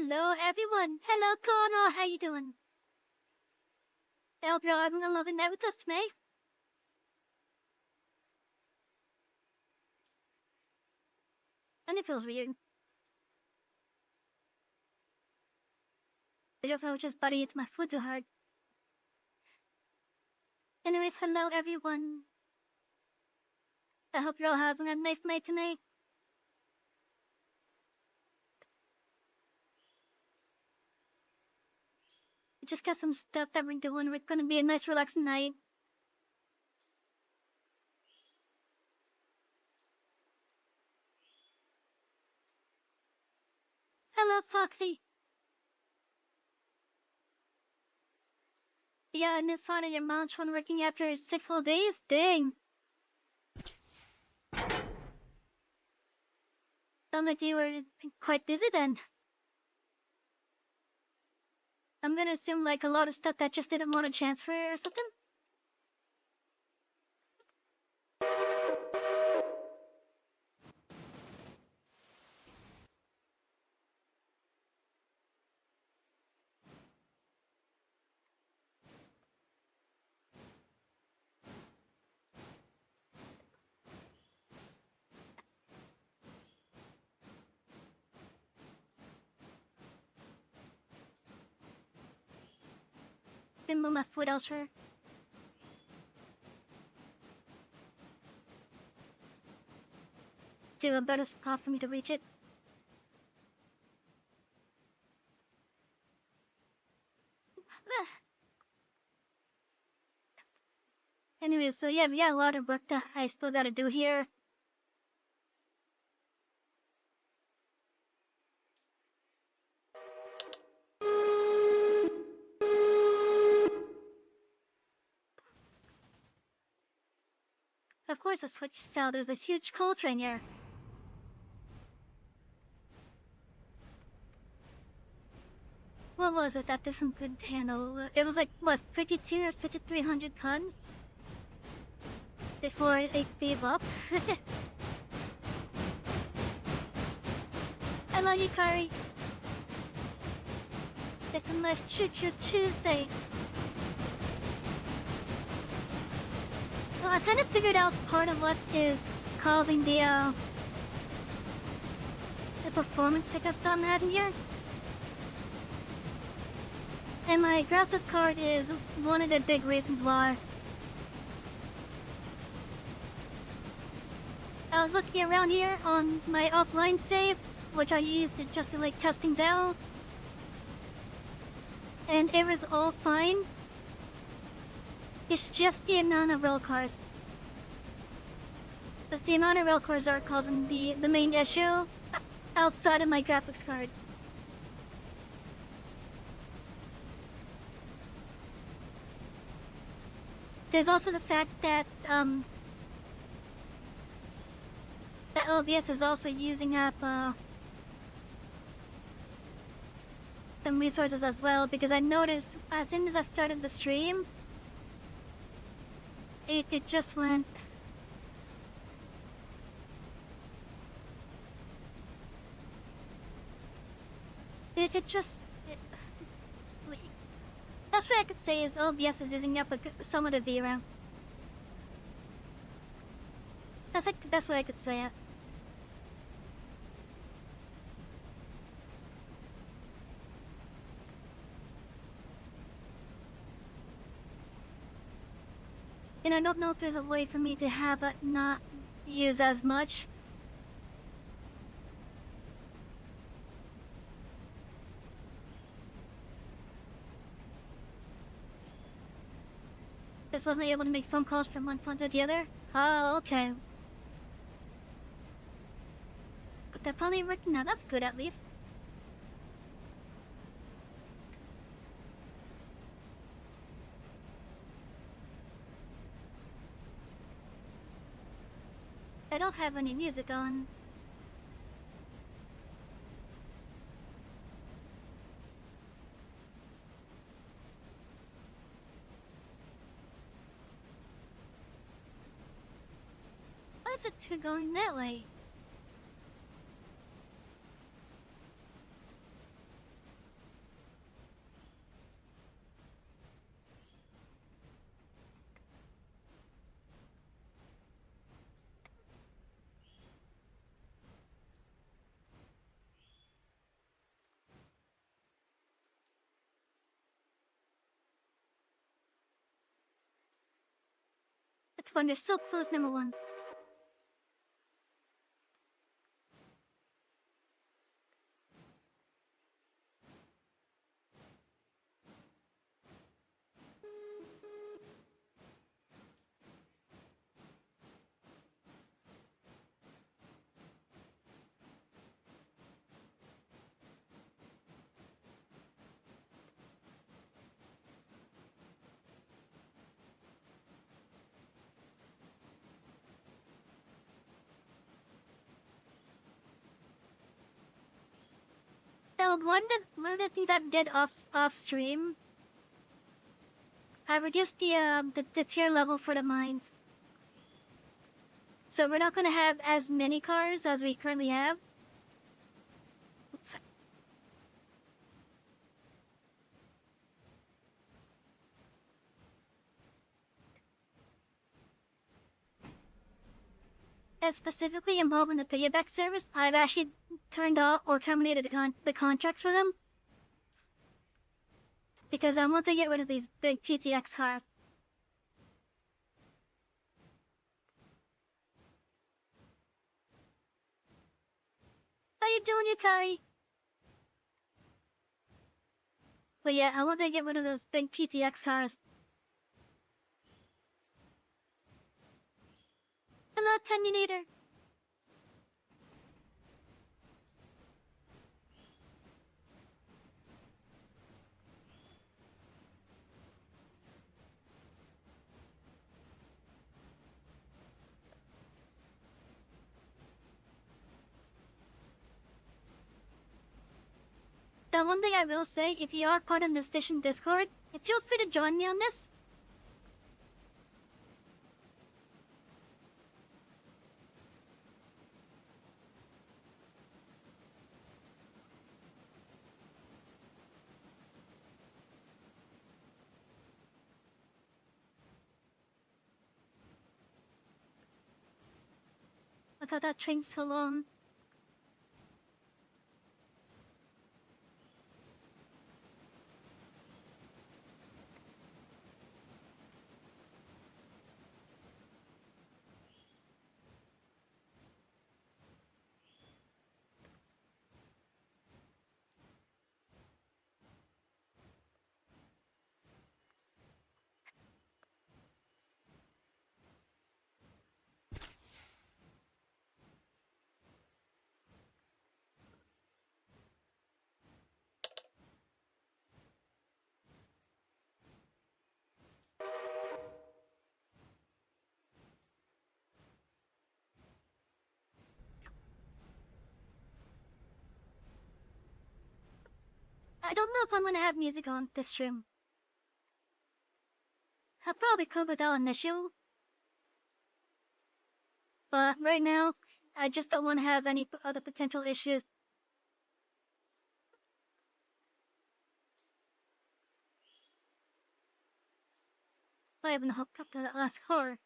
Hello everyone. Hello Connor. How you doing? I hope you're all having a lovely night with us tonight. And it feels weird. I don't know if I was just biting into my food too hard. Anyways, hello everyone. I hope you're all having a nice night tonight. We just got some stuff that we're doing. It's gonna be a nice relaxing night. Hello Foxy. Yeah, and it's fun and your mom's one working after 6 whole days? Dang. Sounds like you were quite busy then. I'm gonna assume like a lot of stuff that just didn't want to transfer or something? Didn't move my foot elsewhere. Do a better spot for me to reach it. Anyway, so yeah, we got a lot of work that I still gotta do here. Of course, a switch style. There's this huge coal train here. What was it that this one could handle? It was like, what, 52 or 5300 tons? Before it gave up? I love you, Kari. It's a nice Choo Choosday. Well, I kind of figured out part of what is causing the performance hiccups that I'm having here. And my graphics card is one of the big reasons why. I was looking around here on my offline save, which I used just to like test things out. And it was all fine. It's just the amount of rail cars. But the amount of rail cars are causing the main issue outside of my graphics card. There's also the fact that the OBS is also using up some resources as well, because I noticed as soon as I started the stream, it just went. That's what I could say is OBS is using up some of the VRAM. That's like the best way I could say it. And I don't know if there's a way for me to have it not use as much. Just wasn't able to make phone calls from one phone to the other? Oh, okay. But they're probably working out. That's good, at least. I don't have any music on. Why is it two going that way? Come on, you're so close, number one. Now, one of the things I did off stream, I reduced the tier level for the mines. So we're not gonna have as many cars as we currently have. And specifically involved in the payback service, I've actually turned off or terminated the contracts for them. Because I want to get rid of these big TTX cars. How you doing, Yukari? But yeah, I want to get rid of those big TTX cars. Hello, Terminator. The one thing I will say, if you are part of the station Discord, feel free to join me on this. I thought that train's so long. I don't know if I'm gonna have music on this stream. I probably could without an issue. But right now, I just don't want to have any other potential issues. I haven't hooked up to that last car.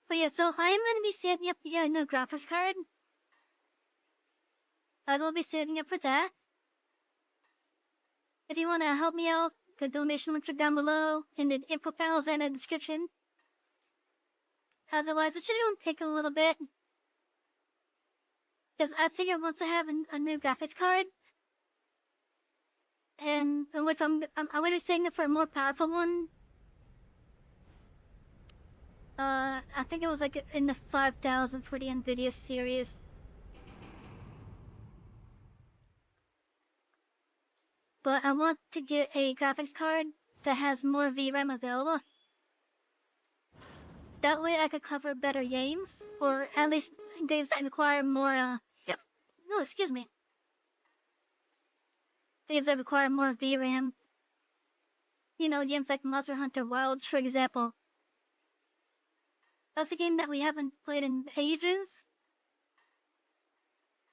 But yeah, so I'm gonna be setting up the new graphics card. I will be setting up for that. If you wanna help me out, the donation links are down below in the info panels and in the description. Otherwise, it should even take a little bit. Because I figure once I have a new graphics card, and which I'm gonna be saving it for a more powerful one. I think it was like in the 5,000s for the NVIDIA series. But I want to get a graphics card that has more VRAM available. That way I could cover better games, or at least games that require more, no, excuse me. Games that require more VRAM. You know, games like Monster Hunter Wilds, for example. That's a game that we haven't played in ages.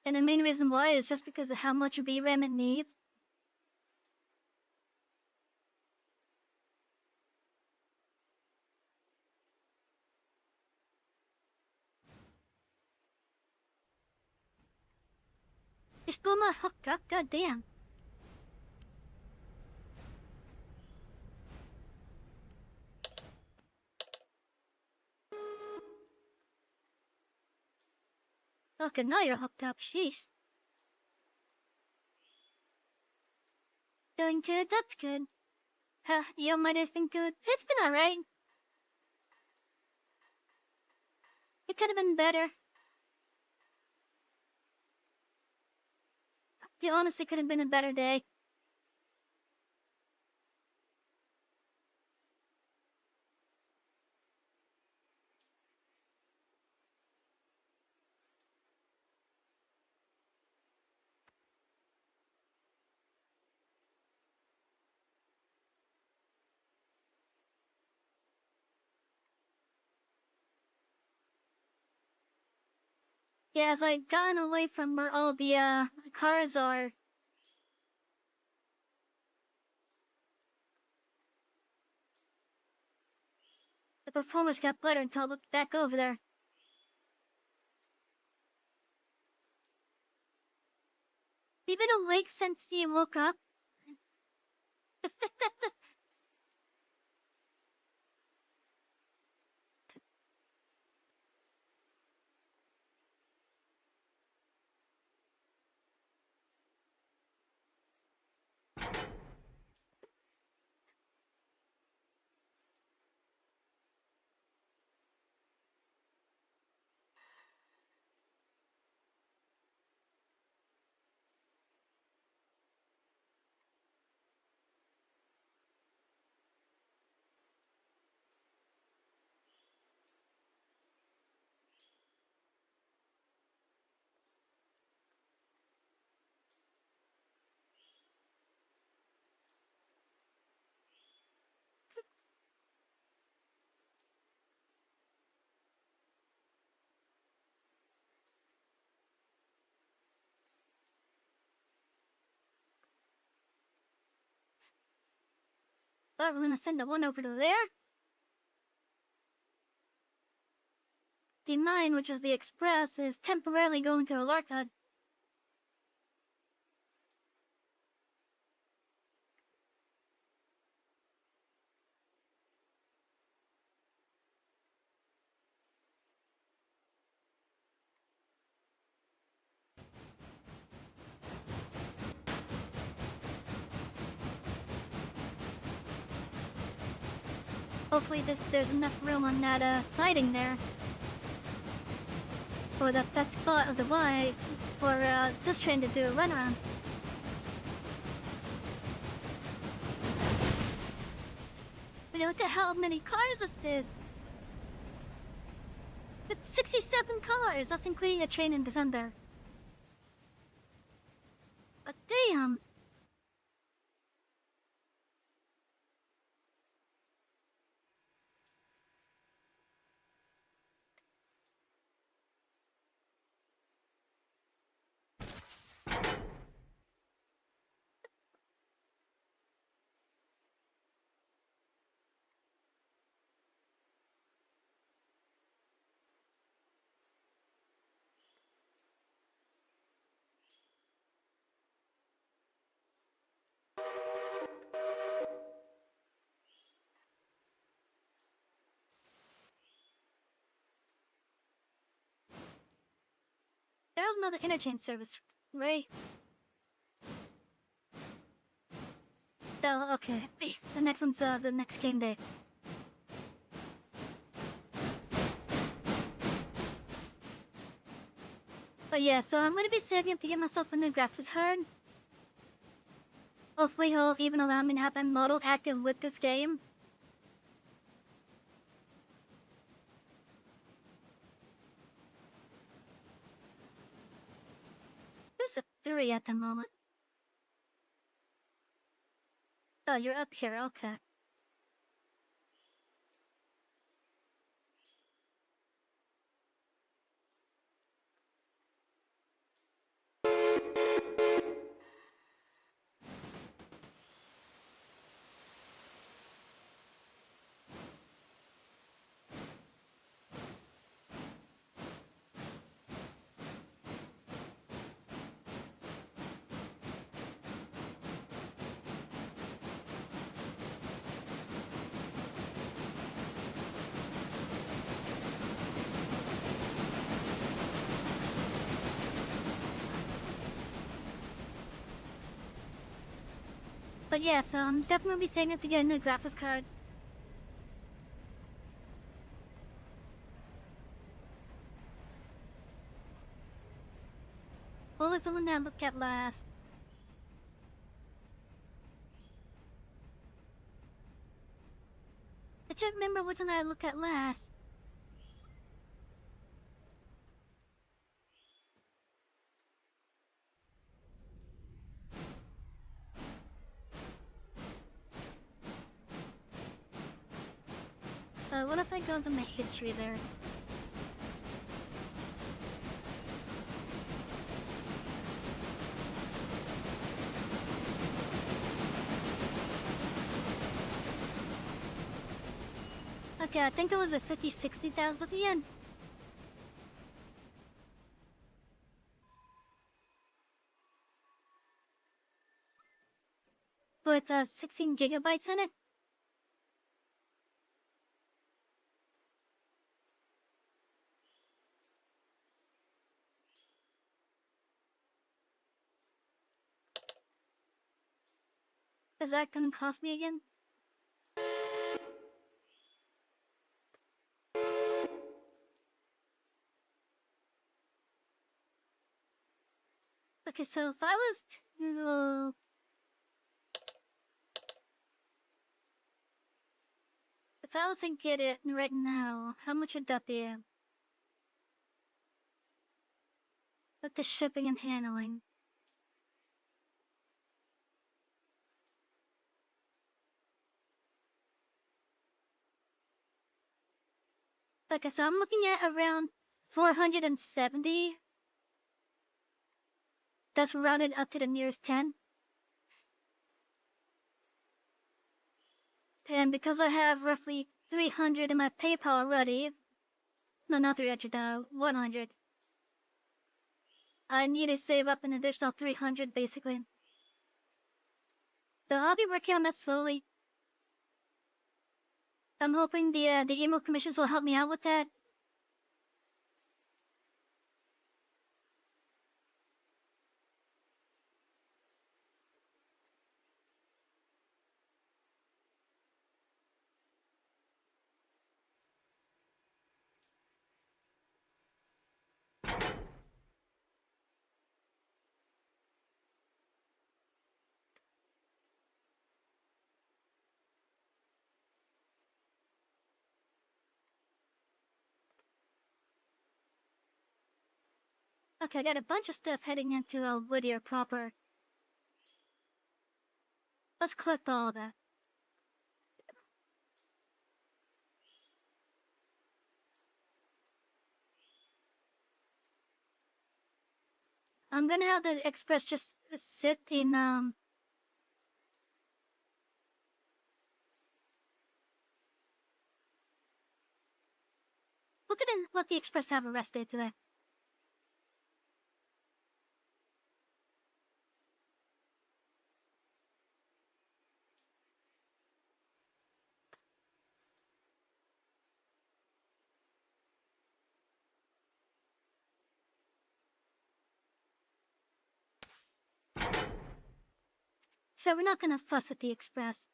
And the main reason why is just because of how much VRAM it needs. It's still not hooked up, god damn. Okay, now you're hooked up, sheesh. Doing good, that's good. Huh, your Monday's been good. It's been alright. It could have been better. It honestly could have been a better day. Yeah, as I've gotten away from where all the cars are. The performance got better until I looked back over there. You've been awake since you woke up? But we're gonna send the one over to there. The 9, which is the express, is temporarily going to Alarka. Hopefully there's enough room on that siding there. For that spot of the Y for this train to do a runaround. But look at how many cars this is. It's 67 cars, that's including a train in the thunder. But damn! There's another interchange service, right? Oh, okay. The next one's the next game day. But yeah, so I'm gonna be saving up to get myself a new graphics card. Hopefully he'll even allow me to have my model active with this game. There's a 3 at the moment. Oh, you're up here, okay. But yeah, so I'm definitely saving up to get a new graphics card. What was the one that I looked at last? I can't remember which one I looked at last. What if I go into my history there? Okay, I think it was a 50-60,000 yen. With 16 gigabytes in it. Is that gonna cost me again? Okay, so if I was to... If I was to get it right now, how much would that be? With the shipping and handling. Okay, so I'm looking at around 470. That's rounded up to the nearest 10. And because I have roughly 300 in my PayPal already, no, not 300, 100. I need to save up an additional 300 basically. So I'll be working on that slowly. I'm hoping the email commissions will help me out with that. Okay, I got a bunch of stuff heading into Whittier proper. Let's collect all of that. I'm gonna have the express just sit in, we're gonna let the express have a rest day today. So we're not gonna fuss at the express.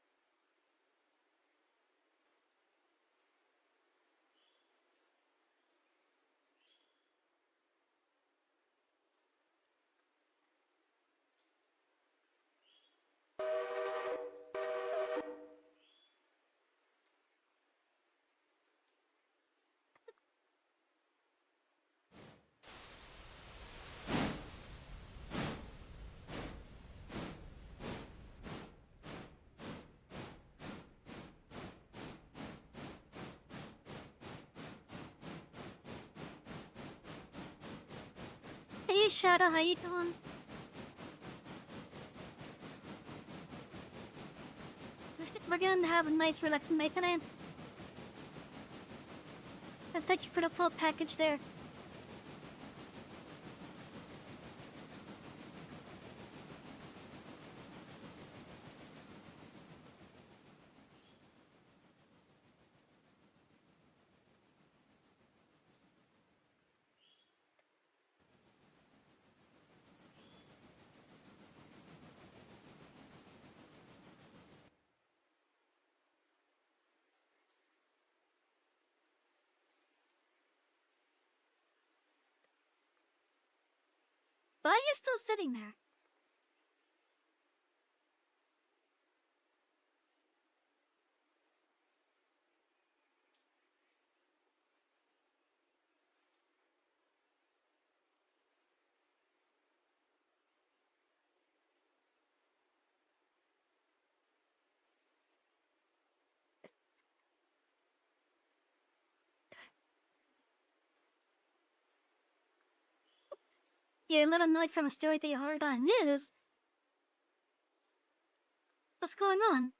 Hey Shadow, how you doing? We're gonna have a nice relaxing night tonight. And thank you for the full package there. Why are you still sitting there? You're a little annoyed from a story that you heard on the news. What's going on?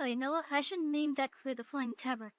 Oh, you know what? I should name that crew the Flying Tabard.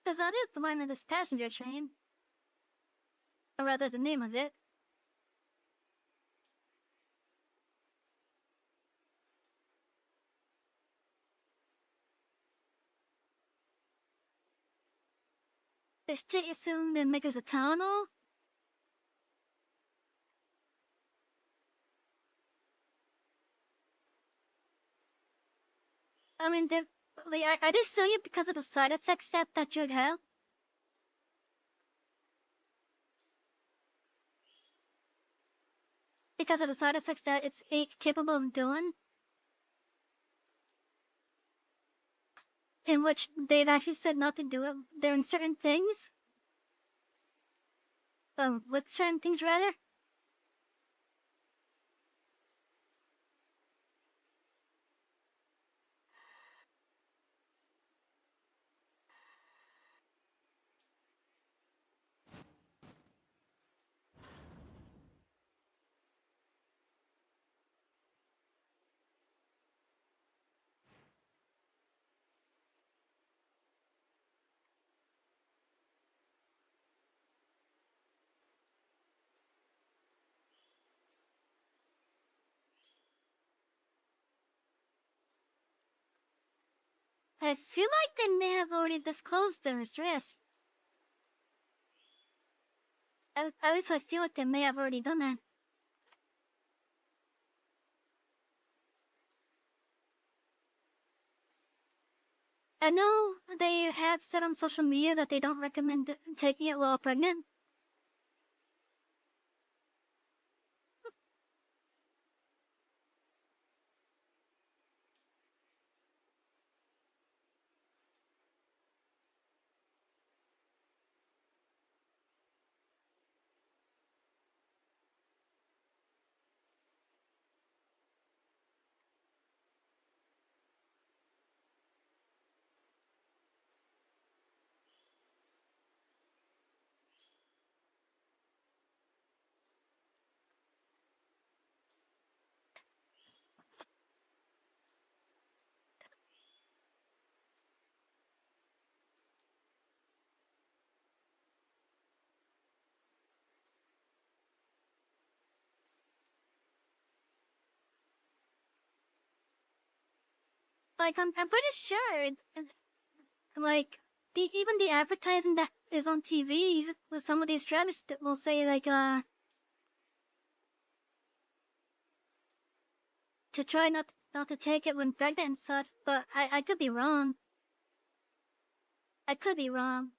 Because that is the line of this passenger train. Or rather, the name of it. They state assume the makers of tunnel. I mean, I just sue you because of the side effects that you have. Because of the side effects that it's capable of doing. In which they've actually said not to do it. They're in certain things. With certain things rather. I feel like they may have already disclosed their risk. At least I feel like they may have already done that. I know they had said on social media that they don't recommend taking it while pregnant. Like, I'm pretty sure, like, even the advertising that is on TV with some of these drugs that will say, like, to try not to take it when pregnant and such, but I could be wrong. I could be wrong.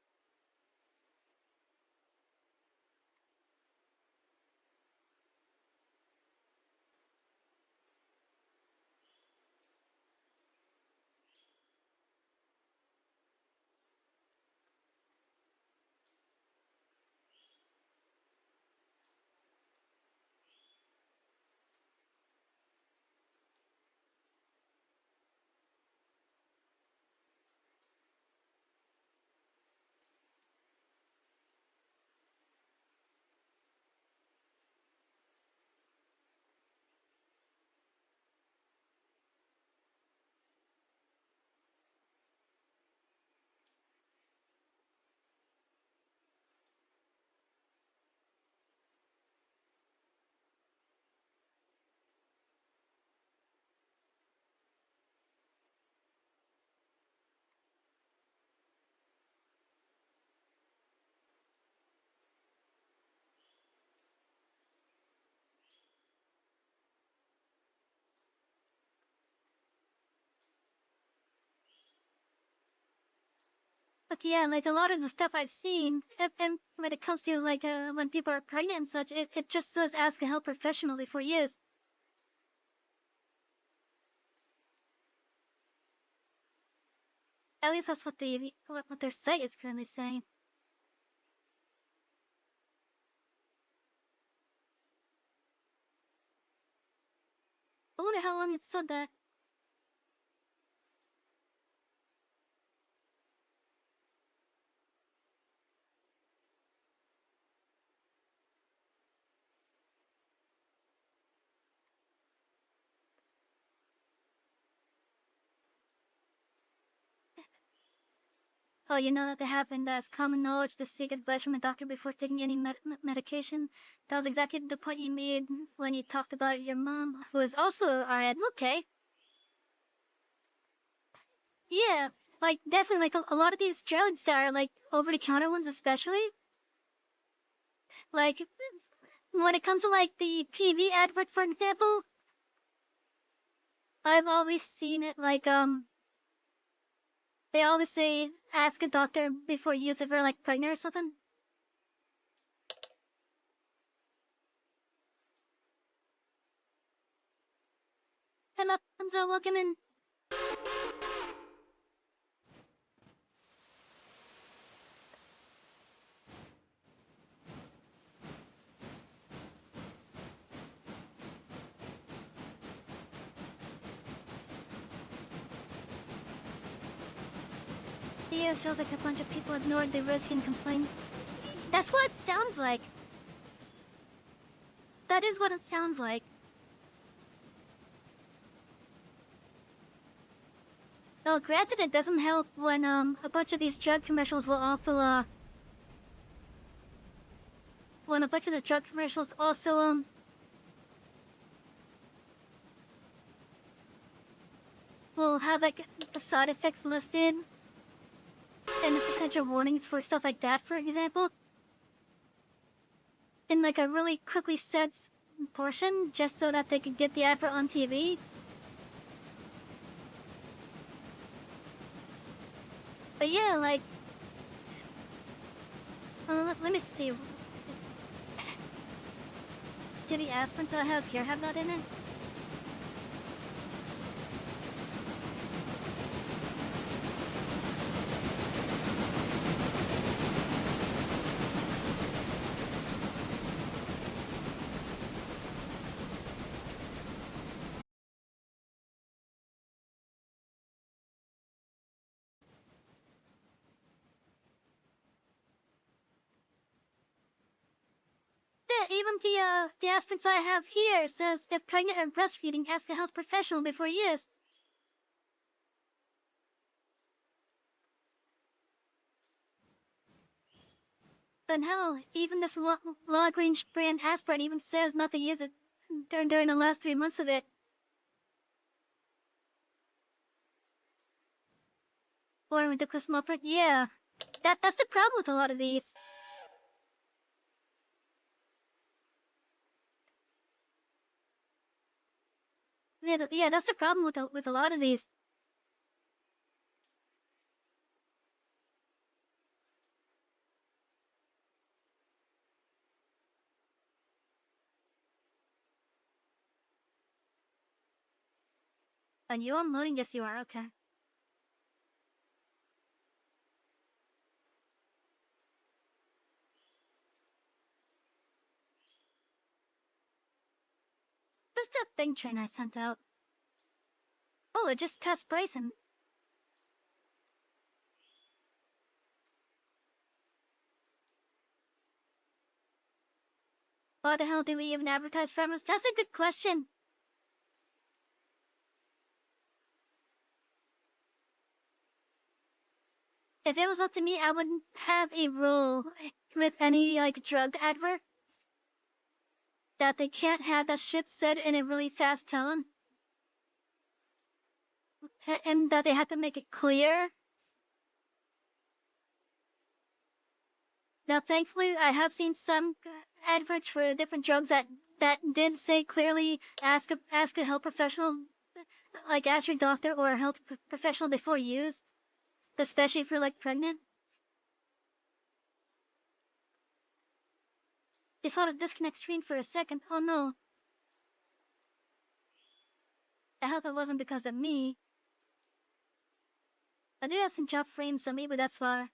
But yeah, like a lot of the stuff I've seen, and when it comes to like when people are pregnant and such, it just says ask a health professional before use. At least that's what what their site is currently saying. I wonder how long it said that. Oh, you know that they happen. That's common knowledge to seek advice from a doctor before taking any medication. That was exactly the point you made when you talked about your mom, who is also RN. Okay. Yeah, like definitely, like a lot of these drugs that are like over-the-counter ones, especially. Like when it comes to like the TV advert, for example, I've always seen it like they always say ask a doctor before you use it for like pregnant or something. Hello, so welcome in. Yeah, it feels like a bunch of people ignored the risk and complained. That's what it sounds like. That is what it sounds like. Well, granted, it doesn't help when a bunch of these drug commercials will also when a bunch of the drug commercials also will have like the side effects listed and the potential warnings for stuff like that, for example, in like a really quickly said portion, just so that they could get the advert on TV. But yeah, like, let me see. Do the aspirins I have here have that in it? Yeah, even the aspirins I have here says if pregnant or breastfeeding, ask a health professional before use. But hell, even this long-range brand aspirin even says not to use it during the last 3 months of it. Or ridiculous small print, yeah. That's the problem with a lot of these. Yeah, that's the problem with a lot of these. And you unloading? Yes, you are. Okay. Where's that thing train I sent out? Oh, it just passed Bryson. Why the hell do we even advertise farmers? That's a good question. If it was up to me, I wouldn't have a rule with any like drug advert that they can't have that shit said in a really fast tone, and that they have to make it clear. Now, thankfully, I have seen some adverts for different drugs that did say clearly ask a health professional, like ask your doctor or a health professional before use, especially if you're like pregnant. They thought of disconnect screen for a second. Oh no. I hope it wasn't because of me. I do have some job frames, so maybe that's why.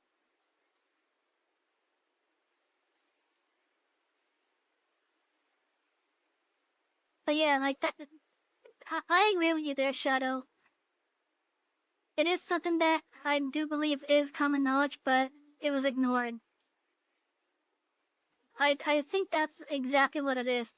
But yeah, like that. I agree with you there, Shadow. It is something that I do believe is common knowledge, but it was ignored. I think that's exactly what it is.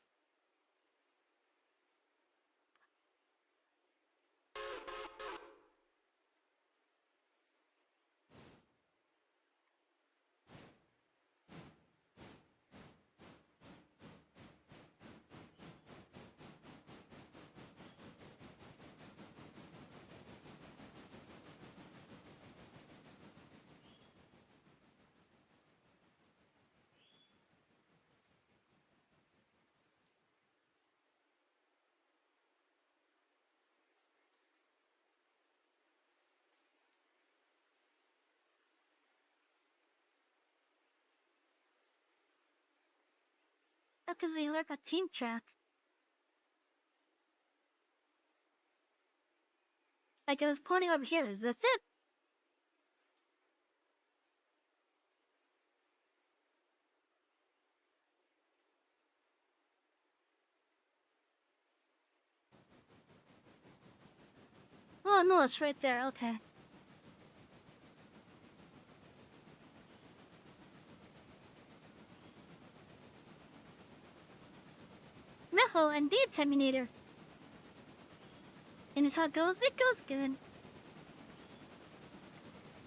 Because they lurk a team track. Like I was pointing over here, is this it? Oh no, it's right there, okay. Meho, indeed, Terminator. And as how it goes good.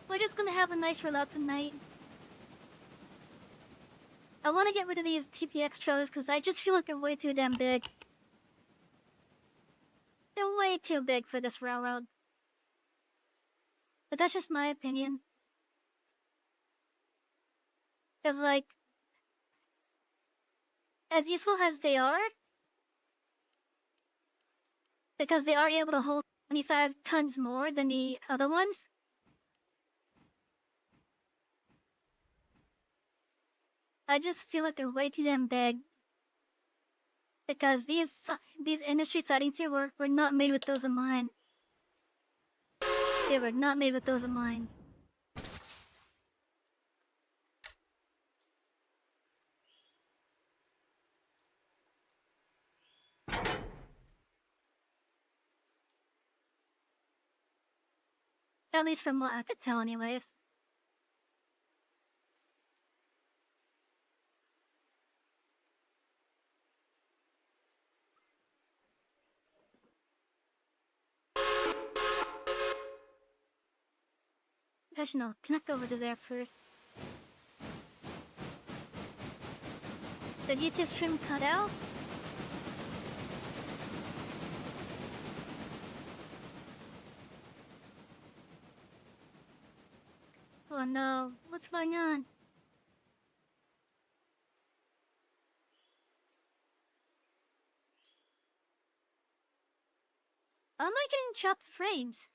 We're just gonna have a nice rollout tonight. I want to get rid of these TP extras because I just feel like they're way too damn big. They're way too big for this railroad. But that's just my opinion. Cause like, as useful as they are, because they are able to hold 25 tons more than the other ones, I just feel like they're way too damn big. Because these industry settings here were not made with those in mind. They were not made with those in mind. At least from what I could tell anyways. Actually no, connect over to there first. Did YouTube stream cut out? Oh no, what's going on? Am I getting chopped frames?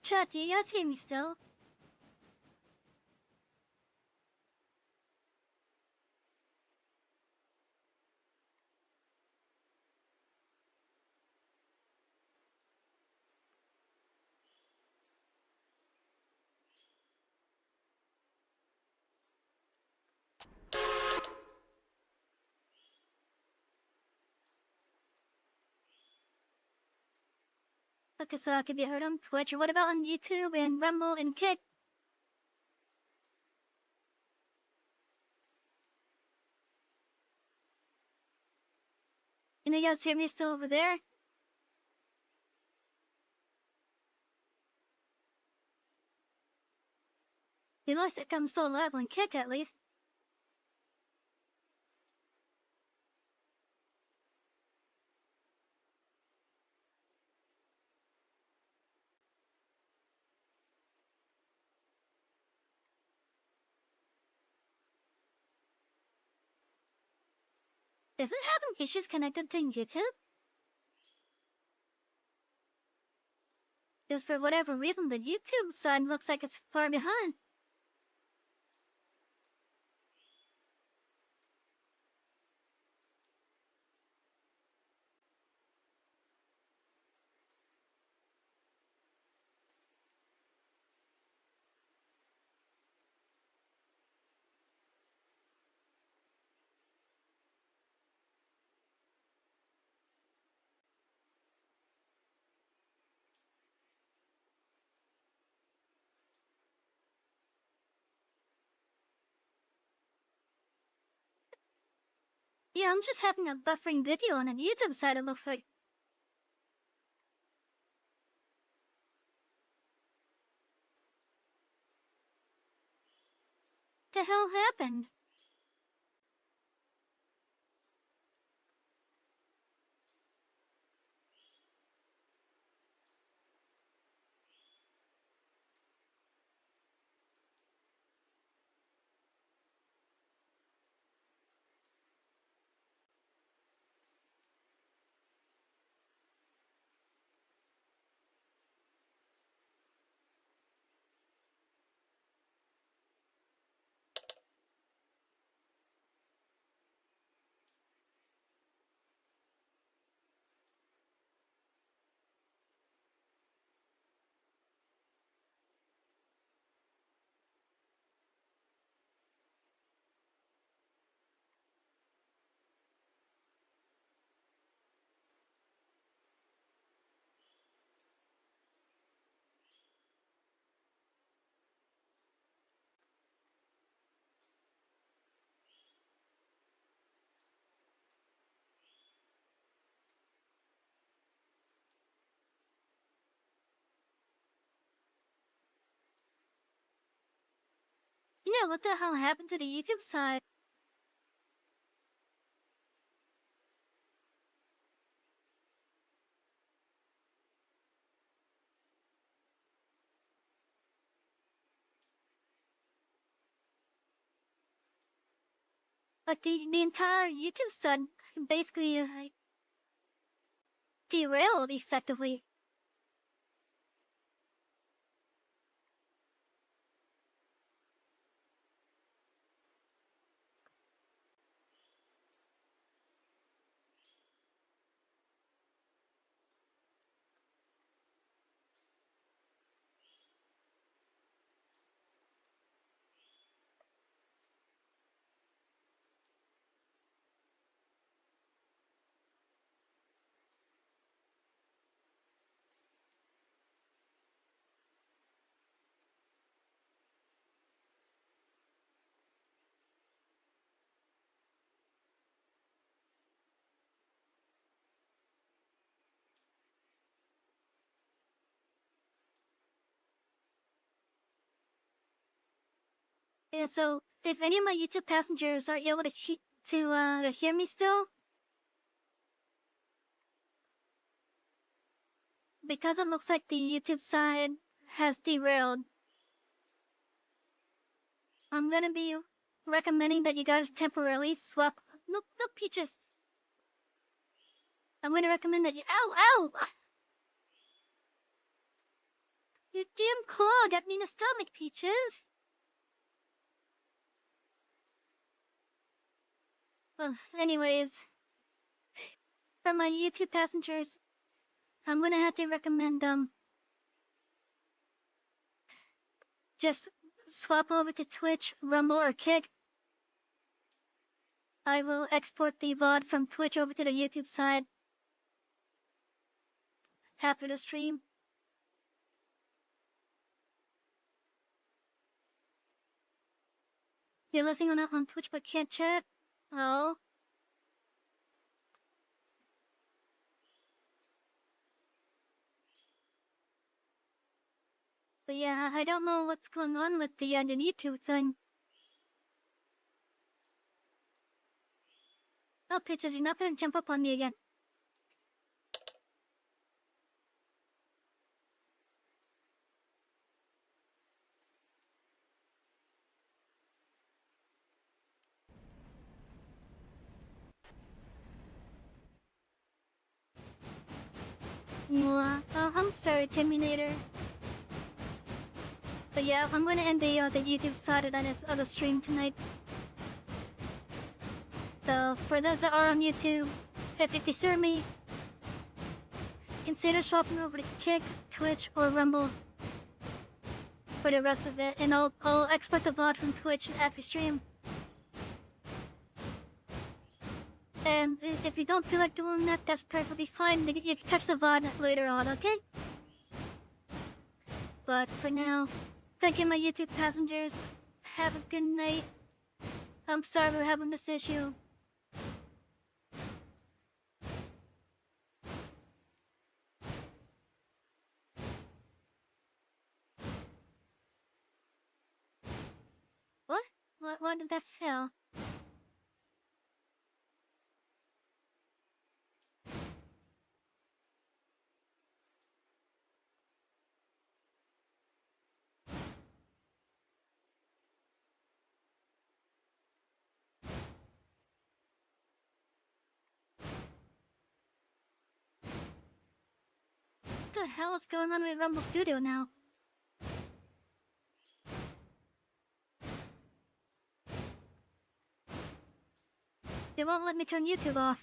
Chat, do you guys hear me still? Okay, so I could be heard on Twitch, or what about on YouTube and Rumble and Kick? Can you guys hear me still over there? It looks like I'm still alive on Kick at least. Is it having issues connected to YouTube? Because for whatever reason, the YouTube side looks like it's far behind. Yeah, I'm just having a buffering video on the YouTube side, it looks like. The hell happened? Yeah, what the hell happened to the YouTube side? Like the entire YouTube side basically derailed effectively. Yeah, so if any of my YouTube passengers are able to hear me still, because it looks like the YouTube side has derailed, I'm gonna be recommending that you guys temporarily swap. No, no, Peaches. I'm gonna recommend that you. Ow, ow! Your damn claw got me in the stomach, Peaches. Well, anyways, for my YouTube passengers, I'm gonna have to recommend just swap over to Twitch, Rumble, or Kick. I will export the VOD from Twitch over to the YouTube side after the stream. You're listening on Twitch but can't chat? Oh. But yeah, I don't know what's going on with the YouTube thing. Oh, Pitches, you're not gonna jump up on me again. I'm sorry, Terminator. But yeah, I'm gonna end the YouTube started on this other stream tonight. So for those that are on YouTube, if you deserve me, consider swapping over to Kick, Twitch, or Rumble for the rest of it, and I'll export the VOD from Twitch after stream. And if you don't feel like doing that, that's perfectly fine. You can catch the VOD later on, okay? But for now, thank you, my YouTube passengers. Have a good night. I'm sorry we're having this issue. What? Why did that fail? What the hell is going on with Rumble Studio now? They won't let me turn YouTube off.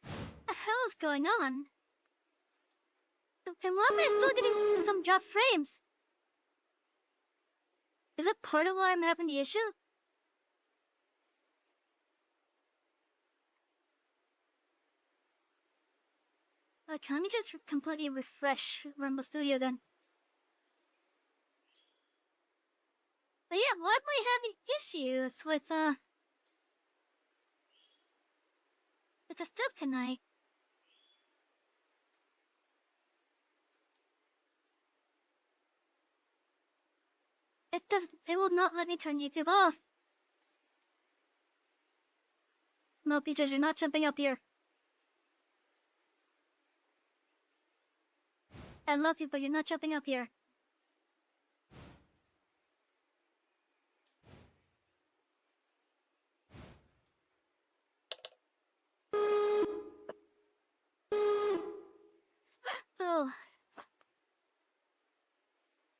What the hell is going on? And why am I still getting some drop frames? Is it part of why I'm having the issue? Can we just completely refresh Rumble Studio then? But yeah, why am I having issues with the stuff tonight? It will not let me turn YouTube off. No, Peaches, you're not jumping up here. I love you, but you're not jumping up here. Oh.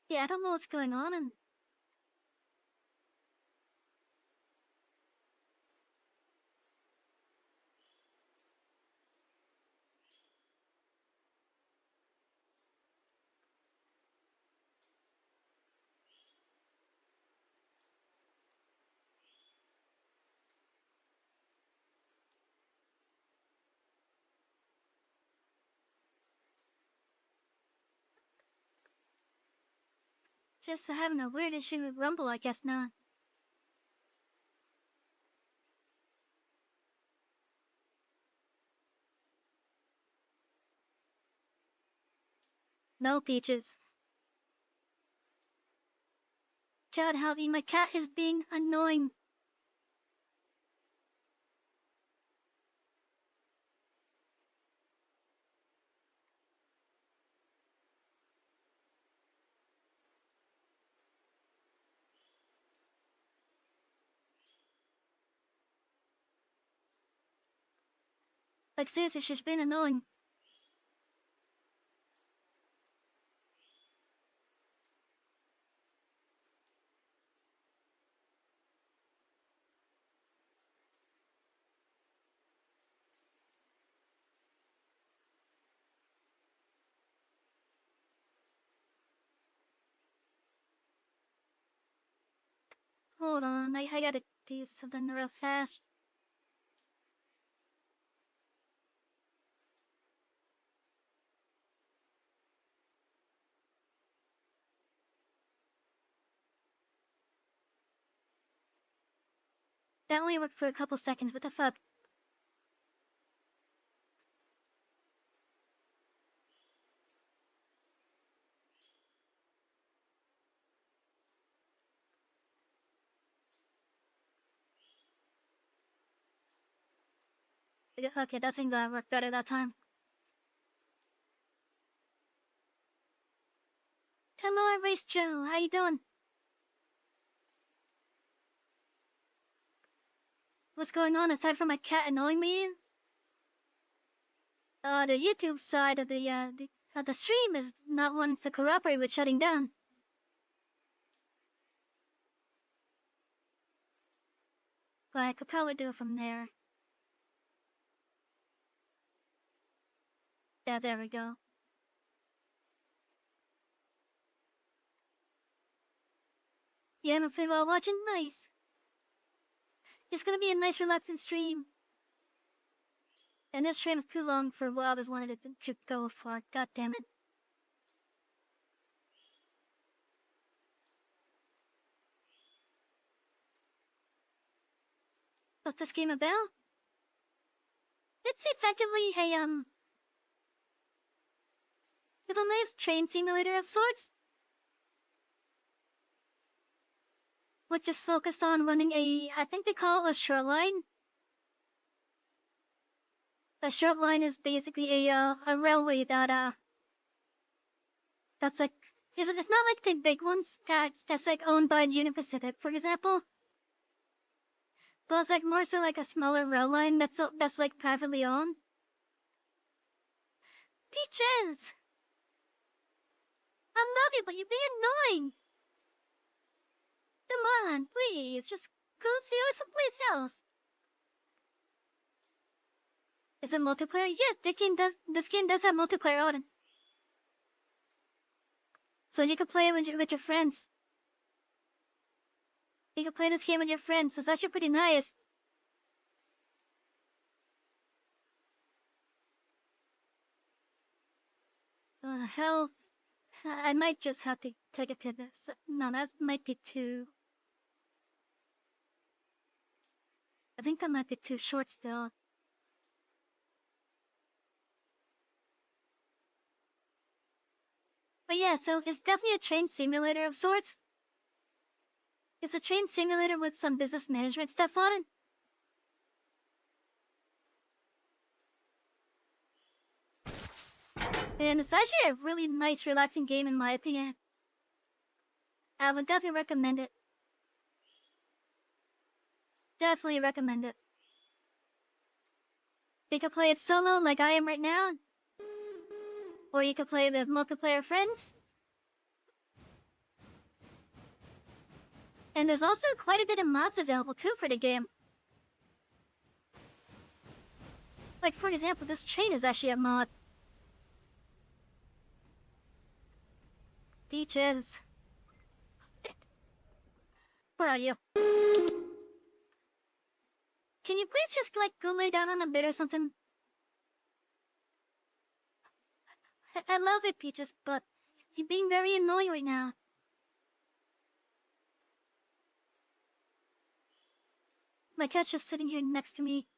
Yeah, I don't know what's going on and... Just having a weird issue with Rumble, I guess not. No, Peaches. Chad, Halvey, my cat is being annoying. Like, seriously, she's been annoying. Hold on, I gotta do something real fast. That only worked for a couple seconds, what the fuck? Okay, that seems to work better that time. Hello, Erase Joe. How you doing? What's going on aside from my cat annoying me? The YouTube side of the stream is not wanting to cooperate with shutting down. But I could probably do it from there. Yeah, there we go. Yeah, I'm afraid while watching, nice. It's gonna be a nice relaxing stream. And this stream is too long for what I was wanted it to go for. God damn it. What's this game about? It's effectively a, with a nice train simulator of sorts. Which is focused on running I think they call it a short line. A short line is basically a railway that, that's like, it's not like the big ones that's like owned by Union Pacific, for example. But it's like more so like a smaller rail line that's like privately owned. Peaches! I love you, but you're being annoying! Come on, please, just go see us someplace else. Is it multiplayer? Yes, this game does have multiplayer on it. So you can play it with your friends. You can play this game with your friends, so it's actually pretty nice. Hell, I might just have to take a pivot. No, that might be too... I think that might be too short still. But yeah, so it's definitely a train simulator of sorts. It's a train simulator with some business management stuff on it. And it's actually a really nice, relaxing game in my opinion. I would definitely recommend it. Definitely recommend it. You can play it solo like I am right now. Or you can play with multiplayer friends. And there's also quite a bit of mods available too for the game. Like for example, this train is actually a mod. Peaches. Where are you? Can you please just like go lay down on a bed or something? I love it, Peaches, but you're being very annoying right now. My cat's just sitting here next to me.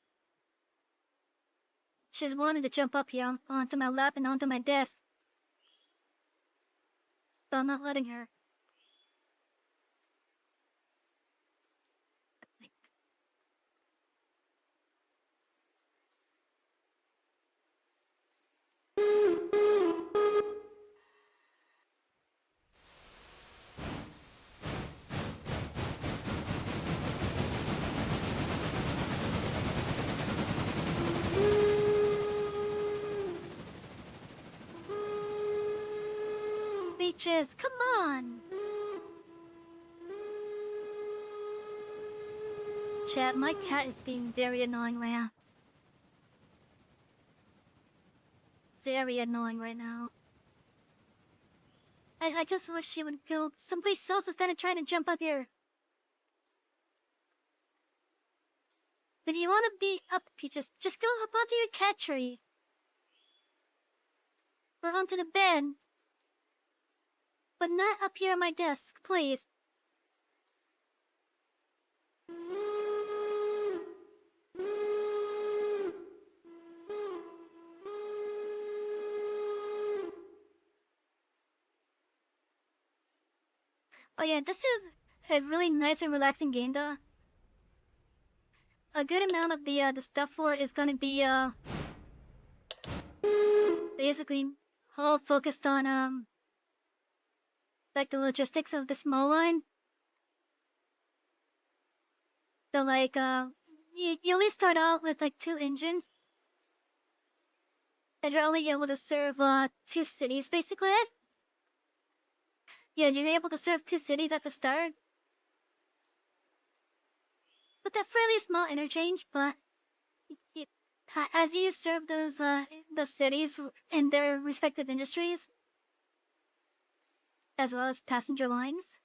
She's wanting to jump up here onto my lap and onto my desk. But I'm not letting her. Peaches, come on! Chat, my cat is being very annoying right now. Very annoying right now. I just wish she would go someplace else instead of trying to jump up here. If you want to be up, Peaches, just go up onto your cat tree. Or onto the bed. But not up here on my desk, please. Oh yeah, this is a really nice and relaxing game though. a good amount of the stuff for it is gonna be basically all focused on like the logistics of the small line. So like you only start out with like 2 engines, and you're only able to serve 2 cities basically. Yeah, you're able to serve 2 cities at the start. With a fairly small interchange, but y- as you serve those cities in their respective industries, as well as passenger lines,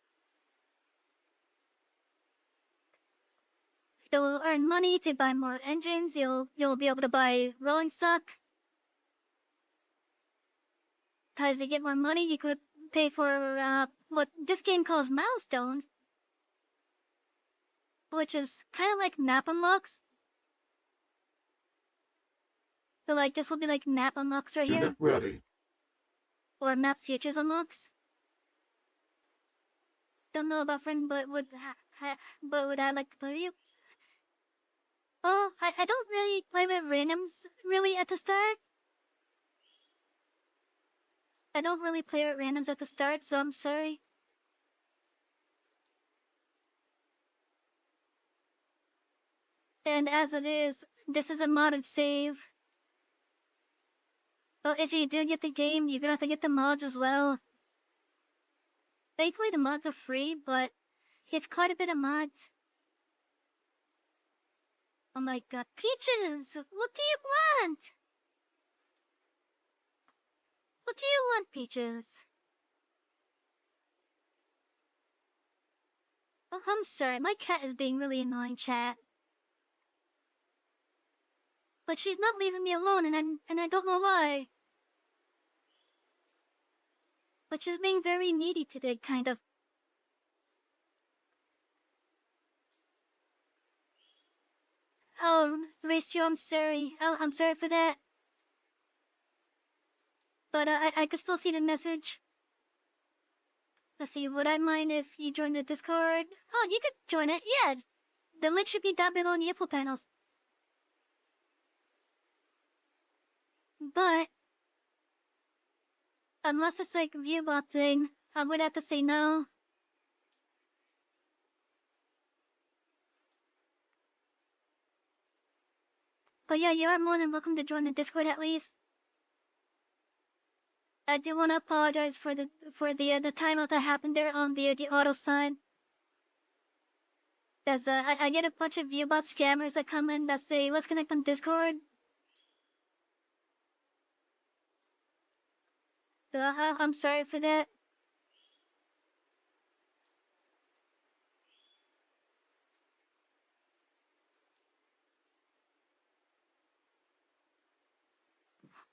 you'll earn money to buy more engines. You'll be able to buy rolling stock. As you get more money, you could pay for what this game calls milestones, which is kind of like map unlocks. So like this will be like map unlocks right here, Unit ready. or map futures unlocks. Don't know about friend, but would I like to play with you? Oh, I don't really play with randoms really at the start. I don't really play with randoms at the start, so I'm sorry. And as it is, this is a modded save. Well, if you do get the game, you're gonna have to get the mods as well. Thankfully, the mods are free, but it's quite a bit of mods. Oh my god, Peaches! What do you want? What do you want, Peaches? Oh, I'm sorry, my cat is being really annoying, chat. But she's not leaving me alone, and I don't know why. But she's being very needy today, kind of. Oh, Ratio, I'm sorry. Oh, I'm sorry for that. But I could still see the message. Let's see, would I mind if you join the Discord? Oh, you could join it, yeah. The link should be down below in the info panels. But, unless it's like a viewbot thing, I would have to say no. But yeah, you are more than welcome to join the Discord at least. I do want to apologize for the timeout that happened there on the auto side. There's I get a bunch of viewbot scammers that come in that say let's connect on Discord. So I'm sorry for that.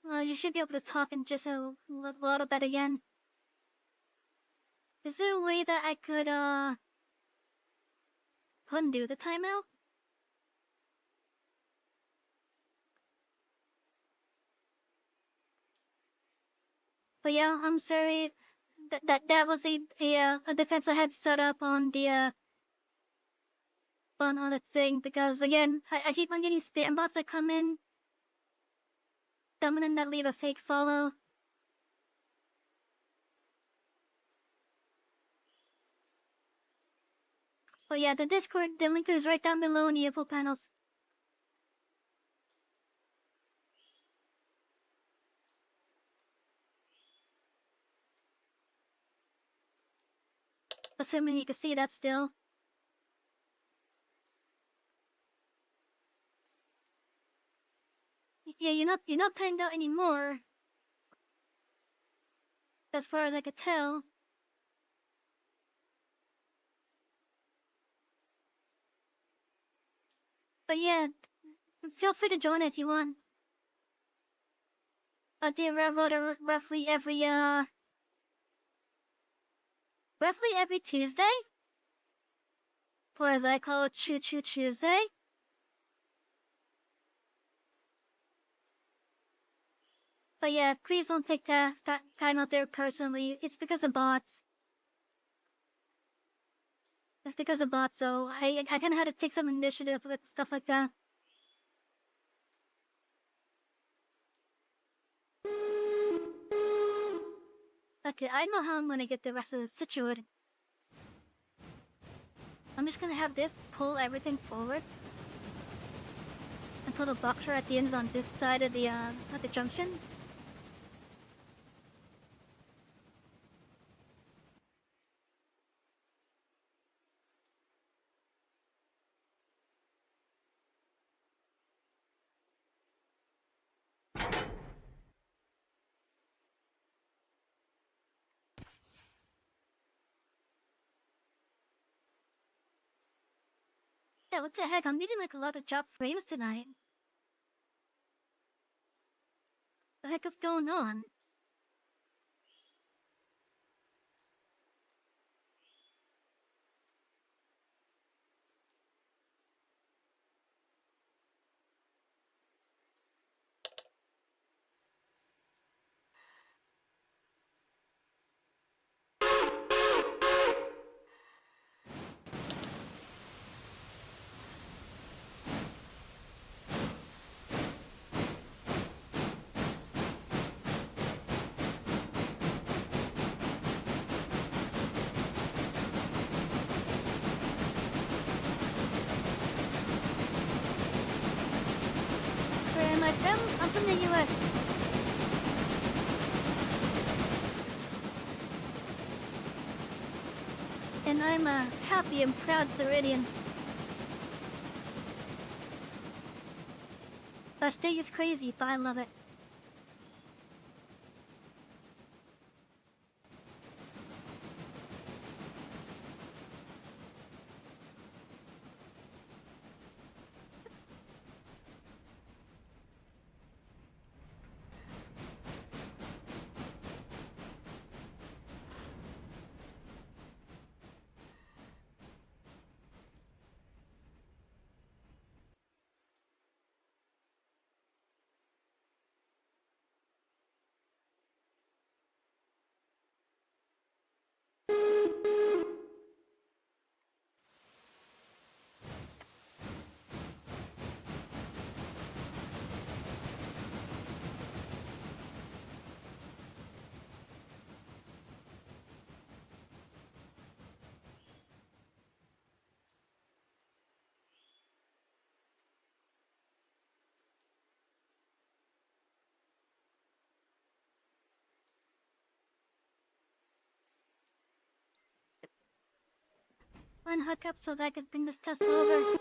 You should be able to talk in just a little bit again. Is there a way that I could undo the timeout? But yeah, I'm sorry. That was a defense I had set up on the on the thing, because again, I keep on getting spam bots that come in, dumbing that leave a fake follow. But yeah, the Discord, the link is right down below in the info panels. Assuming you can see that still. Yeah, you're not timed out anymore. As far as I could tell. But yeah, feel free to join if you want. The railroad roughly every Tuesday. Or as I call it, Choosday. But yeah, please don't take that time out there personally. It's because of bots. That's because of bots, so I kind of had to take some initiative with stuff like that. Okay, I know how I'm gonna get the rest of this situated. I'm just gonna have this pull everything forward until the boxer at the end is on this side of the junction. Yeah, what the heck? I'm needing like a lot of job frames tonight. What the heck is going on? Where am I from? I'm from the US. And I'm a happy and proud Ceridian. Our state is crazy, but I love it. One hookup so that I could bring this stuff over.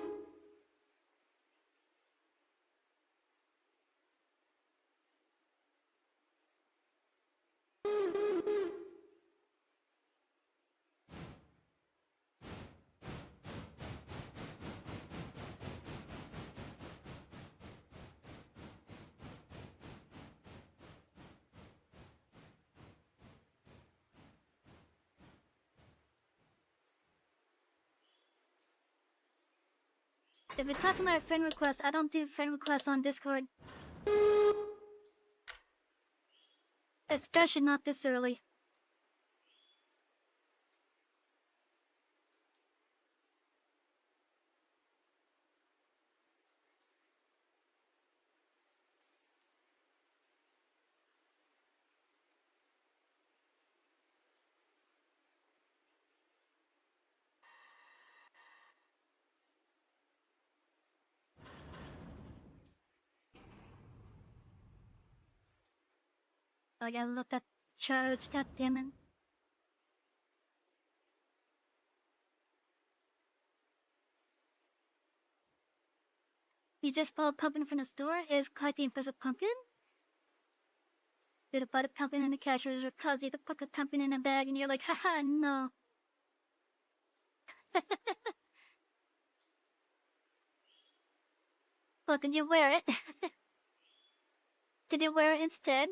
If you're talking about friend requests, I don't do friend requests on Discord. Especially not this early. Oh yeah, look at charge, that damn it. You just bought a pumpkin from the store? Is quite the impressive pumpkin? You'd have bought a pumpkin in the cash register cause you put a pumpkin in a bag and you're like, haha, no. Well, did you wear it? Did you wear it instead?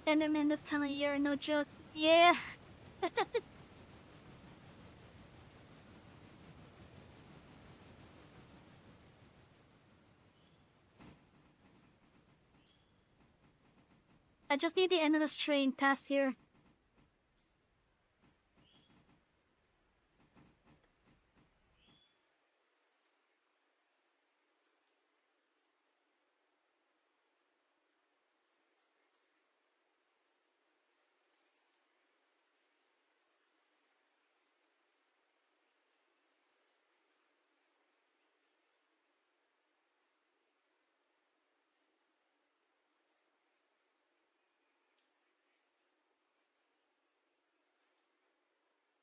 Enderman this time of year, no joke. Yeah. I just need the end of this train past here.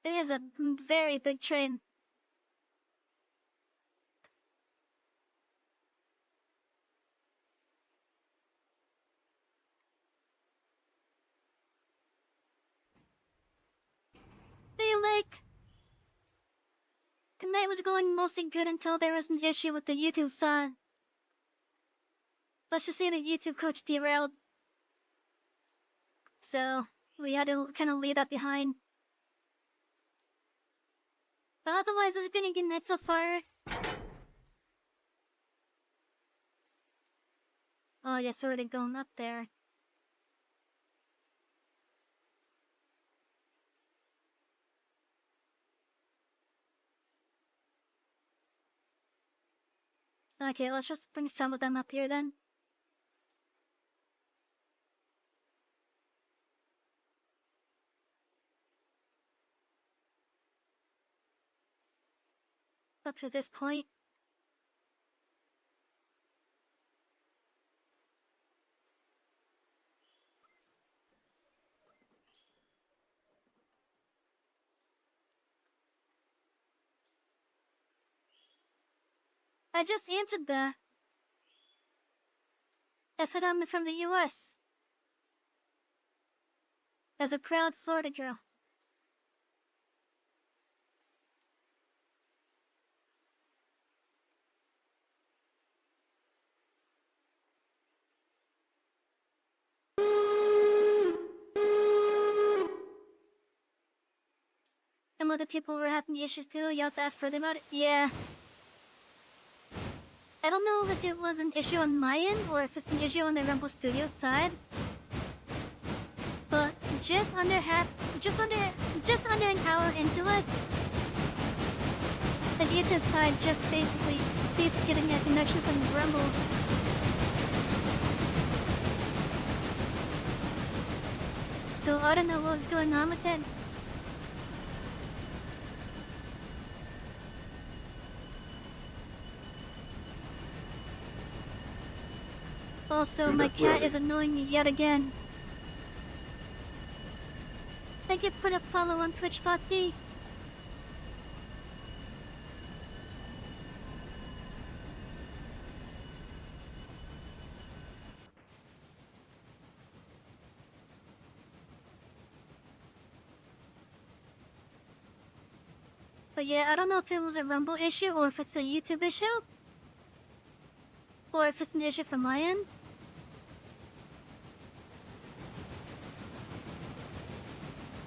It is a very big train. Hey, Lake. Tonight was going mostly good until there was an issue with the YouTube side. Let's just say the YouTube coach derailed. So, we had to kind of leave that behind. But otherwise, it's been a good night so far. Oh, yeah, it's already going up there. Okay, let's just bring some of them up here then. Up to this point. I just answered that. I said I'm from the US. As a proud Florida girl. Some other people were having issues too. You have to ask further about it. Yeah. I don't know if it was an issue on my end or if it's an issue on the Rumble Studios side. But just under an hour into it, the YouTube side just basically ceased getting a connection from Rumble. So I don't know what was going on with it. Also, my cat is annoying me yet again. Thank you for the follow on Twitch, Foxy. But yeah, I don't know if it was a Rumble issue or if it's a YouTube issue. Or if it's an issue from my end.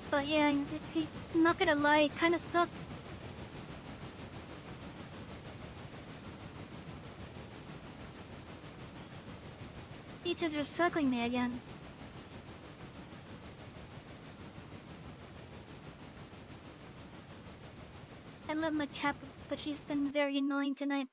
But yeah, I'm not gonna lie, it kinda sucked. YouTubers are circling me again. I love my cat, but she's been very annoying tonight.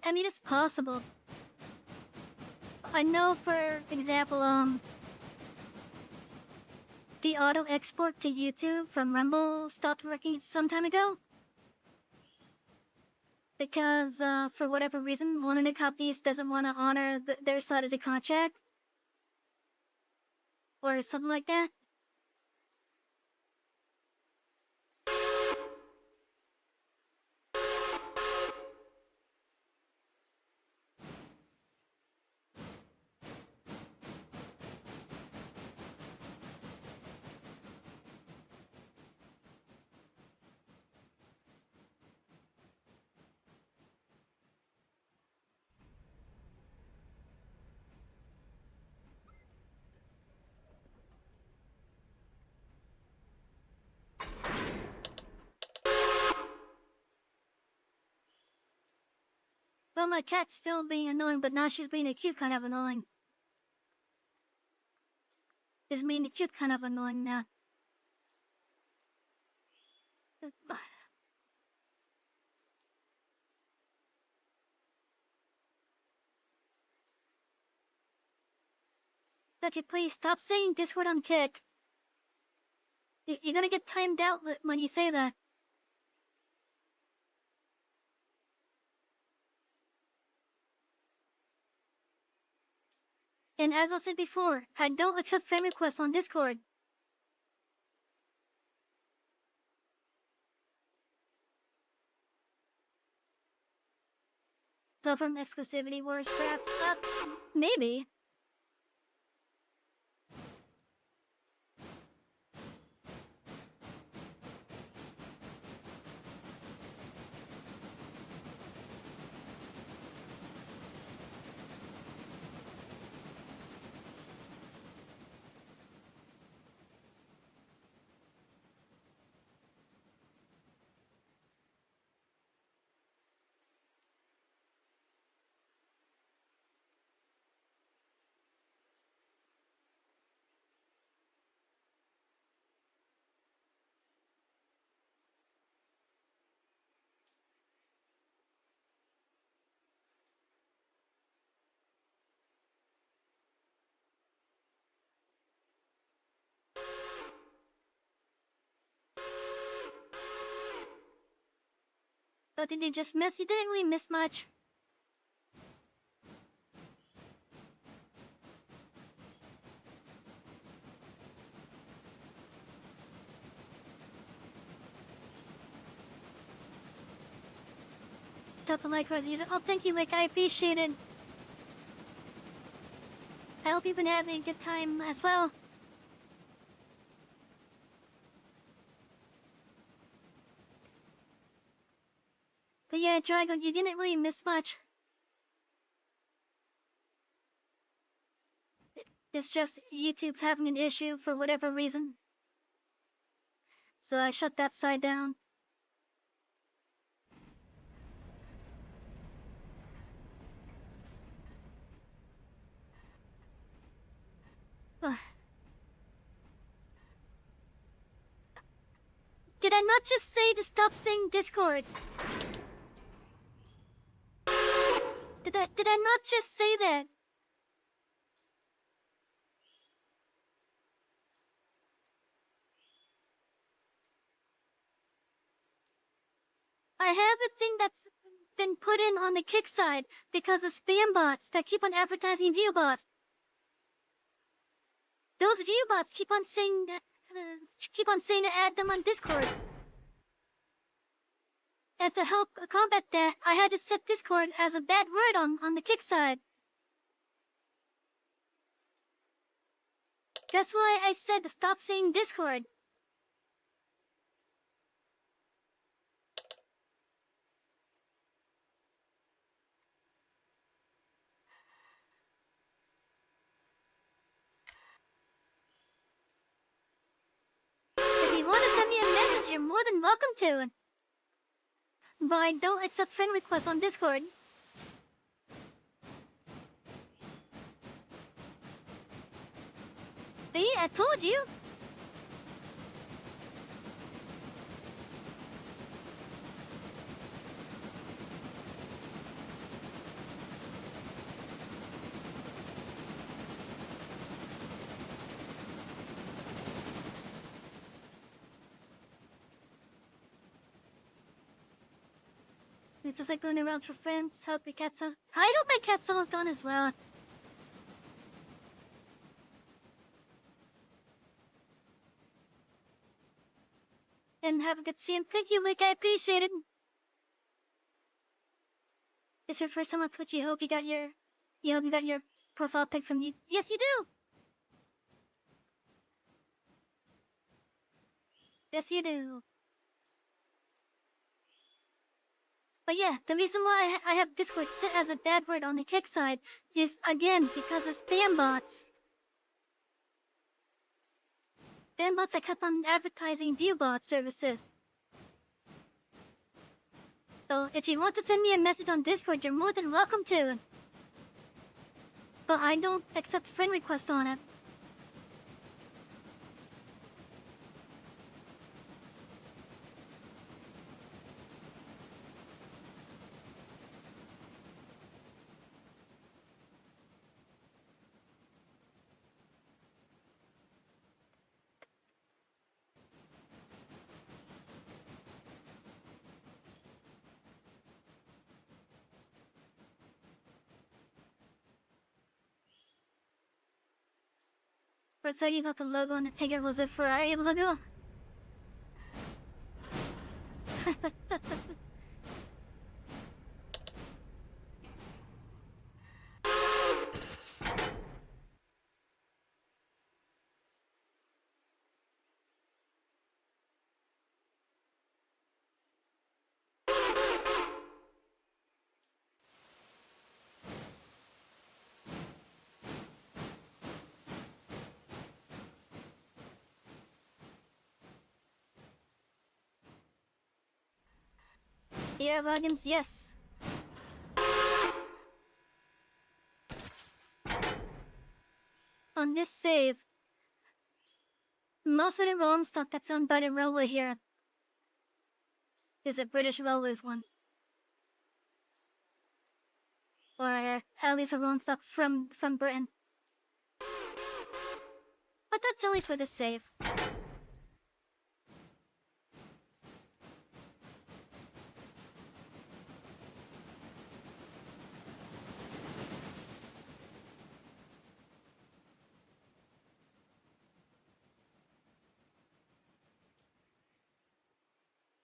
I mean, it's possible. I know, for example, the auto export to YouTube from Rumble stopped working some time ago. Because, for whatever reason, one of the companies doesn't want to honor their side of the contract. Or something like that. Well, my cat's still being annoying, but now she's being a cute kind of annoying. She's being a cute kind of annoying now. Okay, please stop saying this word on kick. You're gonna get timed out when you say that. And as I said before, I don't accept friend requests on Discord. So from exclusivity wars, perhaps? Maybe. But did you just miss? You didn't really miss much. Double like Rose. Oh, thank you, Lick. I appreciate it. I hope you've been having a good time as well. But yeah, Dragon, you didn't really miss much. It's just YouTube's having an issue for whatever reason. So I shut that side down. Did I not just say to stop saying Discord? Did I not just say that? I have a thing that's been put in on the kick side because of spam bots that keep on advertising view bots. Those view bots keep on saying to add them on Discord. And to help combat that, I had to set Discord as a bad word on the kick side. That's why I said to stop saying Discord. If you want to send me a message, you're more than welcome to. But I don't accept friend requests on Discord. See, I told you. It's just like going around for friends, help your cat song. I hope my cat song is done as well. And have a good see, and thank you, Lick, I appreciate it. It's your first time on Twitch, you hope you got your profile pic from you. Yes, you do! Yes, you do. But yeah, the reason why I have Discord set as a bad word on the kick side is, again, because of spam bots. Spam bots that kept on advertising view bot services. So if you want to send me a message on Discord, you're more than welcome to. But I don't accept friend requests on it. But so you got the logo and I think it was a Ferrari logo. Yeah, wagons, yes. On this save, most of the rolling stock that's owned by the railway here is a British Railways one. Or at least a rolling stock from Britain. But that's only for the save.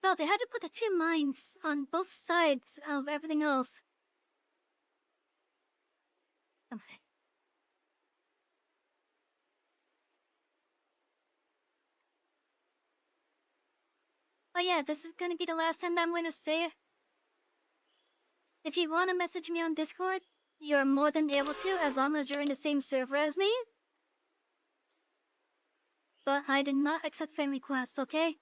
Well, they had to put the two mines on both sides of everything else. Okay. Oh yeah, this is gonna be the last time I'm gonna say it. If you wanna message me on Discord, you're more than able to as long as you're in the same server as me. But I did not accept friend requests, okay?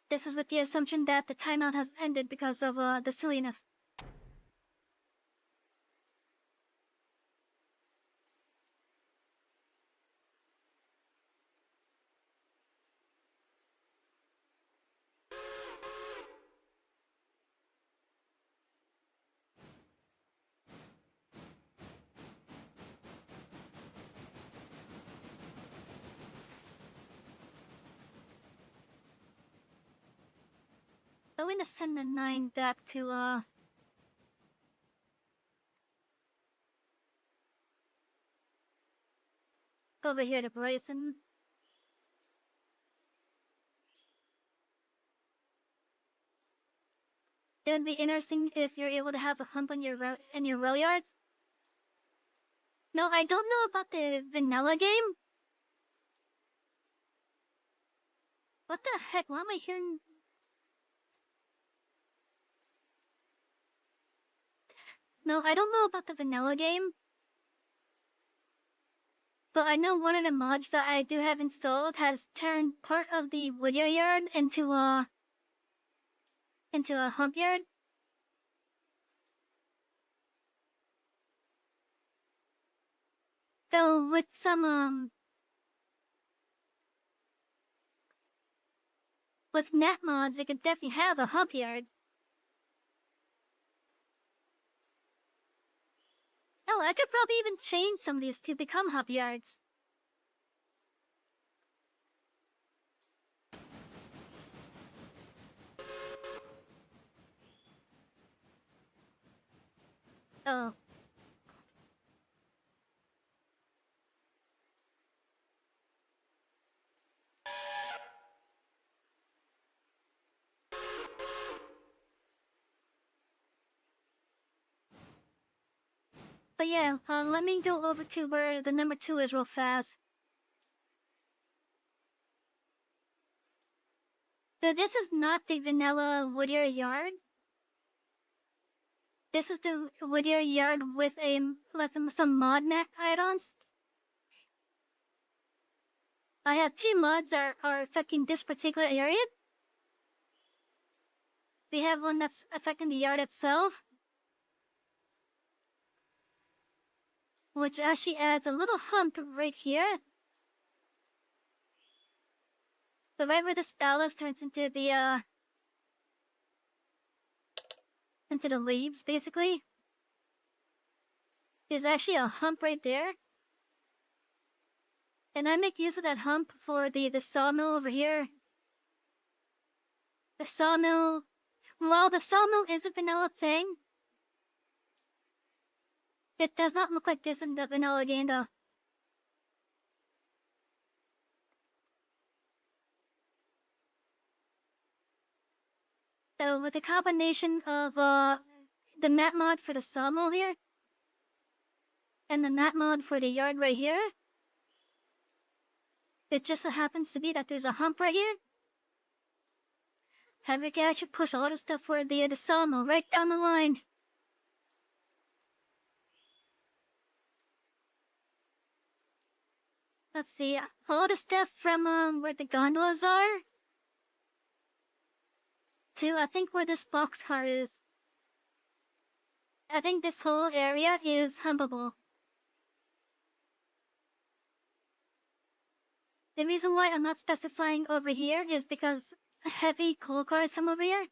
This is with the assumption that the timeout has ended because of the silliness. I'm gonna send the 9 back to over here to Bryson. It would be interesting if you're able to have a hump on your rail yards. No, I don't know about the vanilla game. What the heck? Why am I hearing? No, I don't know about the vanilla game. But I know one of the mods that I do have installed has turned part of the Whittier yard into a hump yard. So with some with net mods, it could definitely have a hump yard. Hell, I could probably even change some of these to become hump yards. Oh. But yeah, let me go over to where the number 2 is real fast. So this is not the vanilla Whittier yard. This is the Whittier yard with some mod mech add-ons. I have 2 mods that are affecting this particular area. We have one that's affecting the yard itself, which actually adds a little hump right here. So right where this ballast turns into the leaves, basically, there's actually a hump right there. And I make use of that hump for the sawmill over here. The sawmill, while the sawmill is a vanilla thing, it does not look like this in the vanilla game though. So with the combination of the map mod for the sawmill here, and the map mod for the yard right here, it just so happens to be that there's a hump right here. And we can actually push a lot of stuff for the sawmill right down the line. Let's see, a lot of stuff from where the gondolas are to I think where this boxcar is. I think this whole area is humpable. The reason why I'm not specifying over here is because heavy coal cars come over here.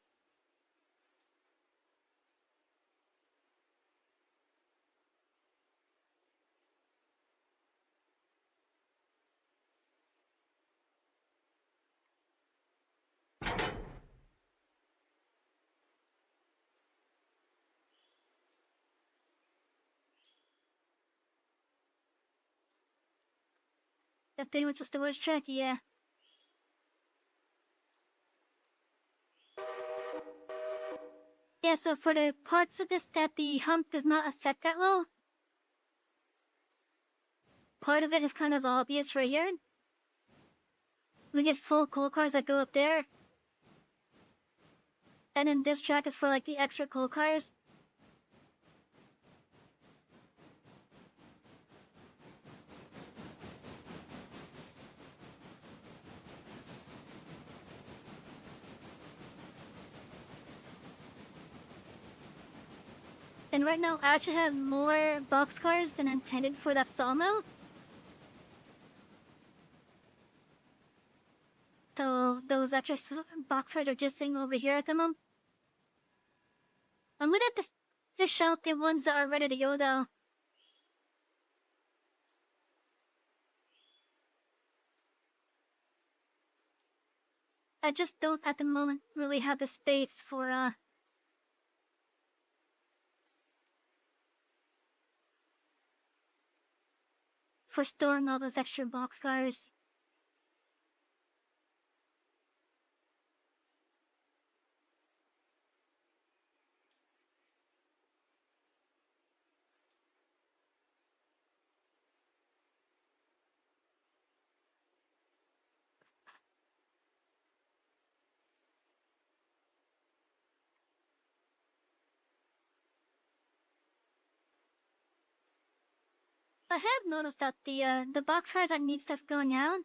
That thing was just the worst track, yeah. Yeah, so for the parts of this that the hump does not affect that well, part of it is kind of obvious right here. We get full coal cars that go up there. And then this track is for like the extra coal cars. And right now I actually have more boxcars than intended for that sawmill. So those extra boxcars are just sitting over here at the moment. I'm gonna have to fish out the ones that are ready to go though. I just don't at the moment really have the space for storing all those extra boxcars. I have noticed that the boxcars that need stuff going out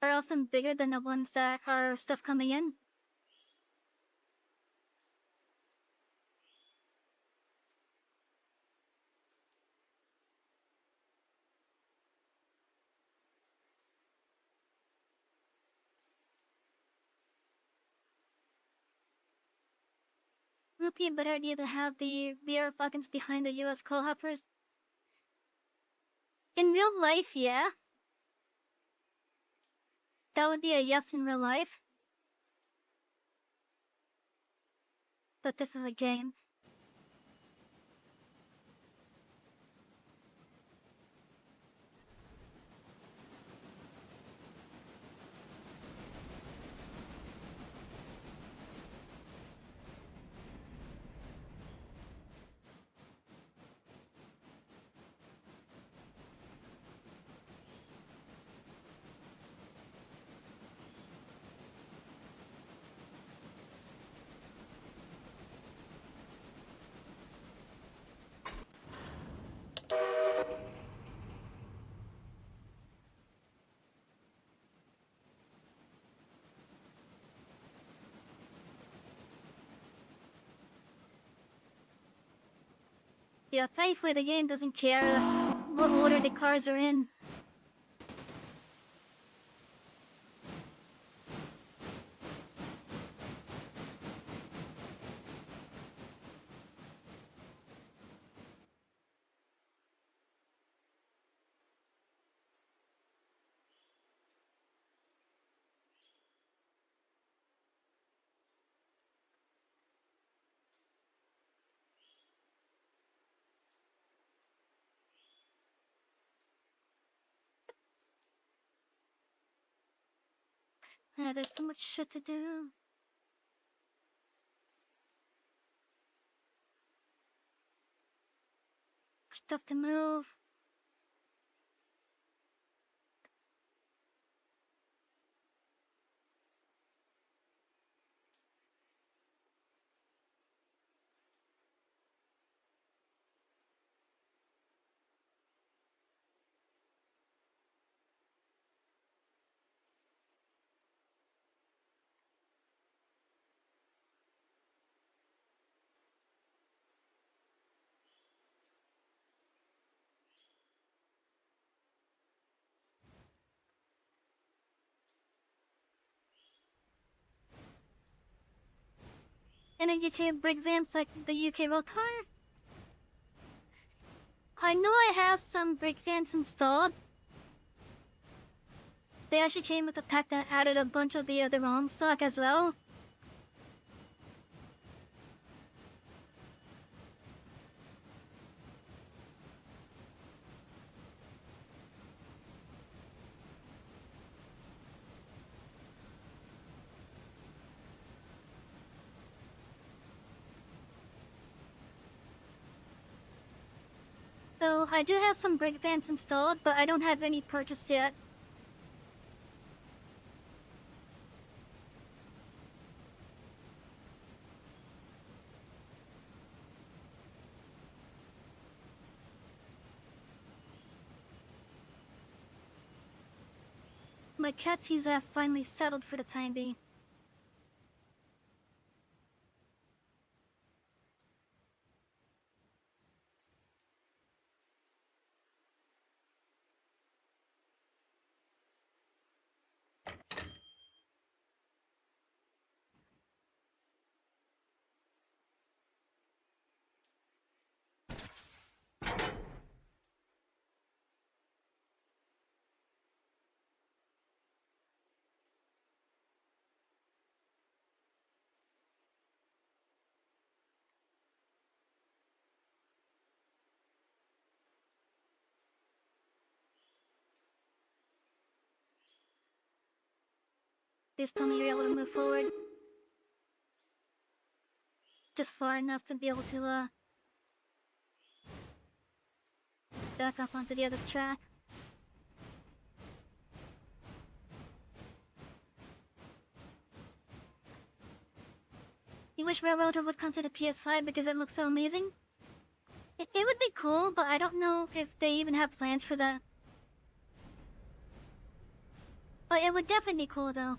are often bigger than the ones that are stuff coming in. Would be a better idea to have the rear wagons behind the US coal hoppers. In real life, yeah. That would be a yes in real life. But this is a game. Yeah, thankfully the game doesn't care what order the cars are in. There's so much shit to do. Stuff to move. And then you can break vans like the UK road car. I know I have some brake fans installed. They actually came with a pack that added a bunch of the ROM stock as well. So I do have some brake fans installed, but I don't have any purchased yet. My cat seems to have finally settled for the time being. Please tell me you're able to move forward. Just far enough to be able to, back up onto the other track. You wish Railroader would come to the PS5 because it looks so amazing? It would be cool, but I don't know if they even have plans for that. But it would definitely be cool though.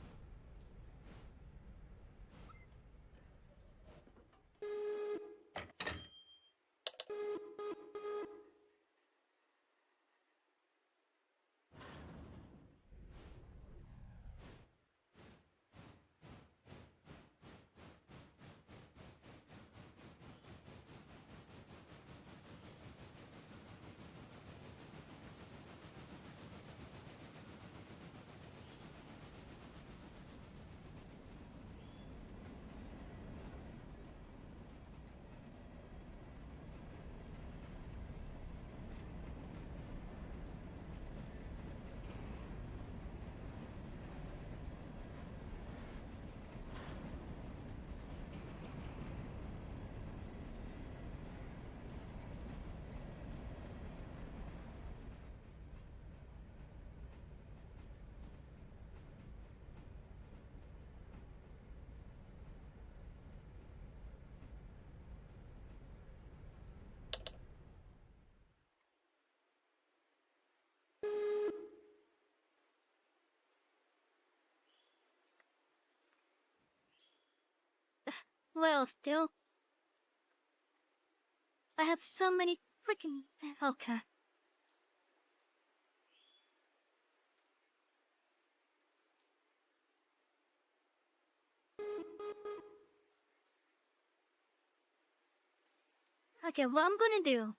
Well, still. I have so many freaking... Okay. Okay, what I'm gonna do...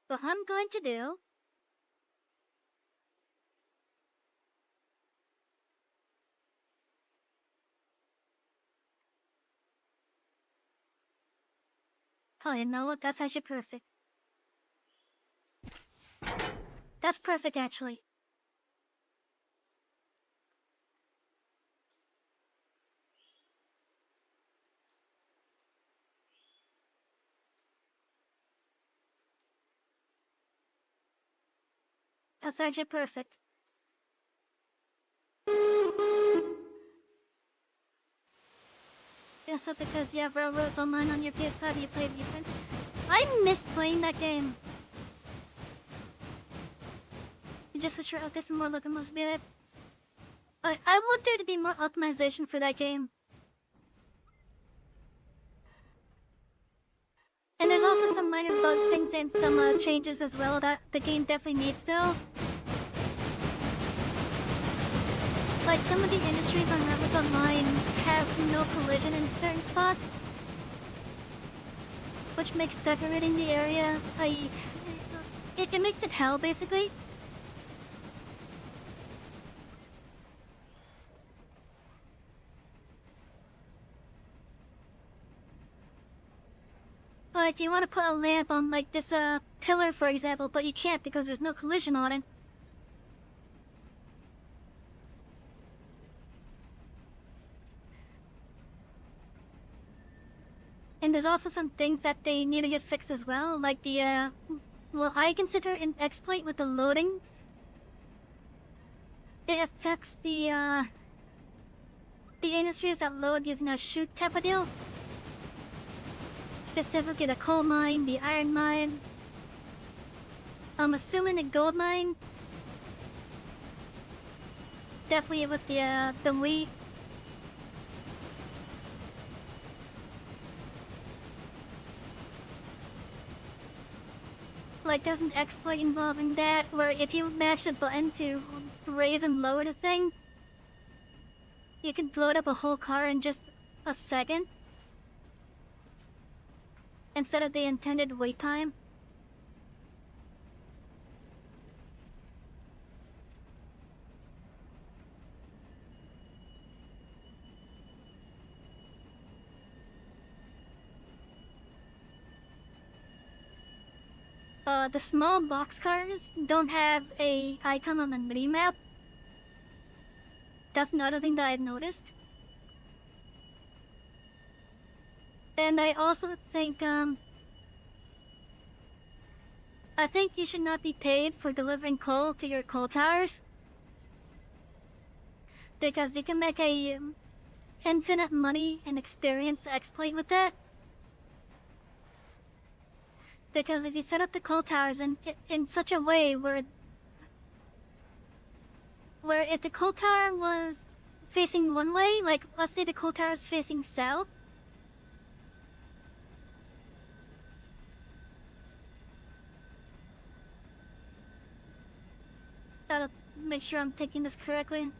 What I'm going to do... Oh, you know what? That's actually perfect. That's perfect, actually. That's actually perfect. Yeah, so because you have Railroads Online on your PS5, you play with your friends. I miss playing that game. You just wish out this more looking must be it. I want there to be more optimization for that game. And there's also some minor bug things and some changes as well that the game definitely needs still. Like some of the industries on Railroads Online have no collision in certain spots, which makes decorating the area, it makes it hell basically. Like you want to put a lamp on like this pillar for example, but you can't because there's no collision on it. And there's also some things that they need to get fixed as well, like the well, I consider an exploit with the loading. It affects the industries that load using a Choo type of deal. Specifically the coal mine, the iron mine. I'm assuming the gold mine. Definitely with the wheat. Like there's an exploit involving that where if you mash the button to raise and lower the thing, you can load up a whole car in just a second instead of the intended wait time. The small boxcars don't have a icon on the mini-map. That's another thing that I've noticed. And I also think, I think you should not be paid for delivering coal to your coal towers. Because you can make a infinite money and experience exploit with that. Because if you set up the coal towers in such a way where if the coal tower was facing one way, like let's say the coal tower is facing south, gotta make sure I'm taking this correctly.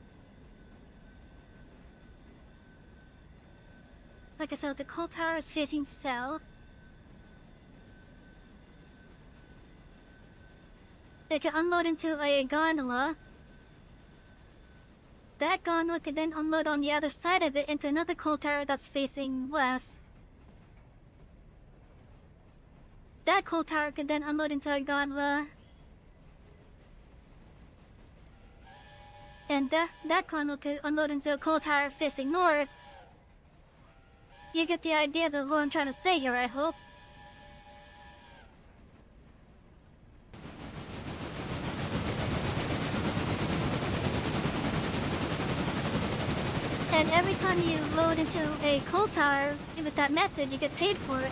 Like I said, the coal tower is facing south. It can unload into a gondola. That gondola can then unload on the other side of it into another coal tower that's facing west. That coal tower can then unload into a gondola. And that gondola can unload into a coal tower facing north. You get the idea of what I'm trying to say here, I hope. And every time you load into a coal tower with that method, you get paid for it.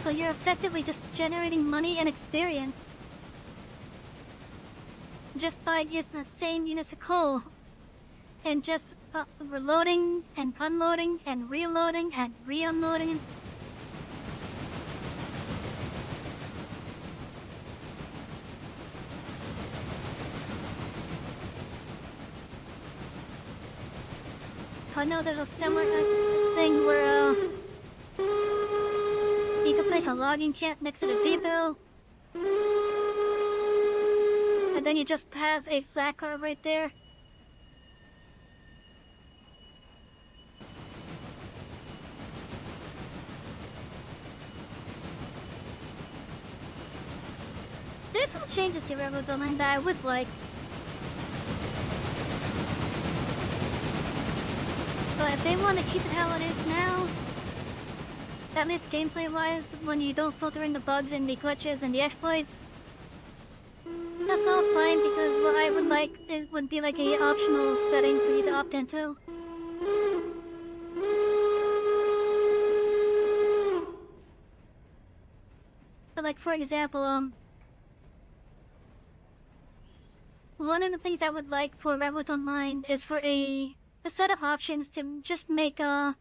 So you're effectively just generating money and experience just by using the same units of coal and just reloading and unloading and reloading and re-unloading. I know there's a similar thing where you can place a logging camp next to the depot, and then you just have a flat car right there. There's some changes to Railroads Online that I would like. But if they want to keep it how it is now, at least gameplay-wise, when you don't filter in the bugs and the glitches and the exploits, that's all fine, because what I would like, it would be like a optional setting for you to opt into. But like, for example, one of the things I would like for Railroads Online is for a set of options to just make, I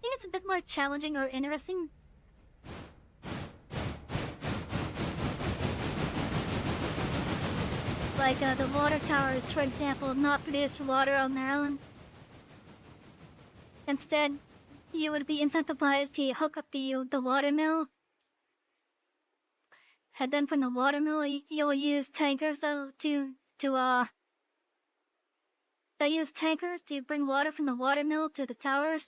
think it's a bit more challenging or interesting. Like, the water towers, for example, not produce water on their own. Instead, you would be incentivized to hook up the water mill. And then from the water mill, you'll use tankers, though, they use tankers to bring water from the water mill to the towers.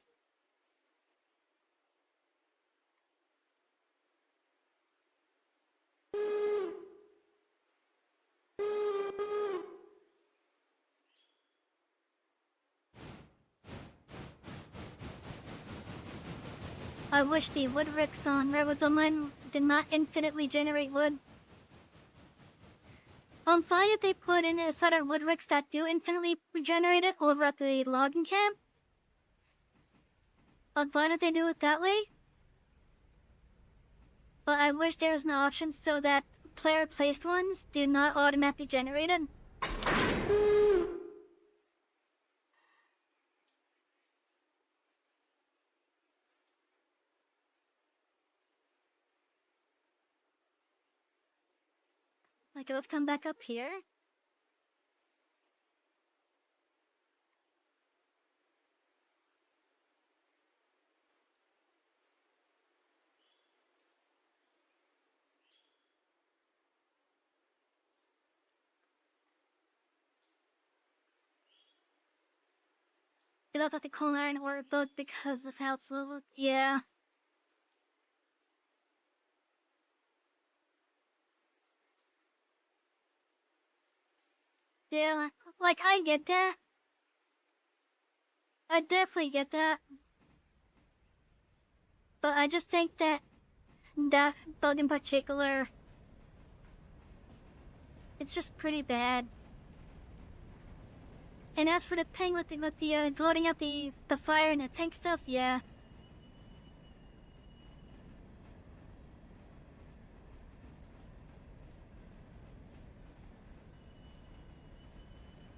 I wish the wood ricks on Railroads Online did not infinitely generate wood. I'm fine if they put in a set of wood ricks that do infinitely regenerate it over at the logging camp. I'm fine if they do it that way. But I wish there was an option so that player-placed ones do not automatically generate it. Like, let's come back up here. They left out the coal iron ore boat because of how it's leveled. Yeah. Yeah, like, I get that. I definitely get that. But I just think that boat in particular, it's just pretty bad. And as for the ping with the loading up the fire and the tank stuff, yeah.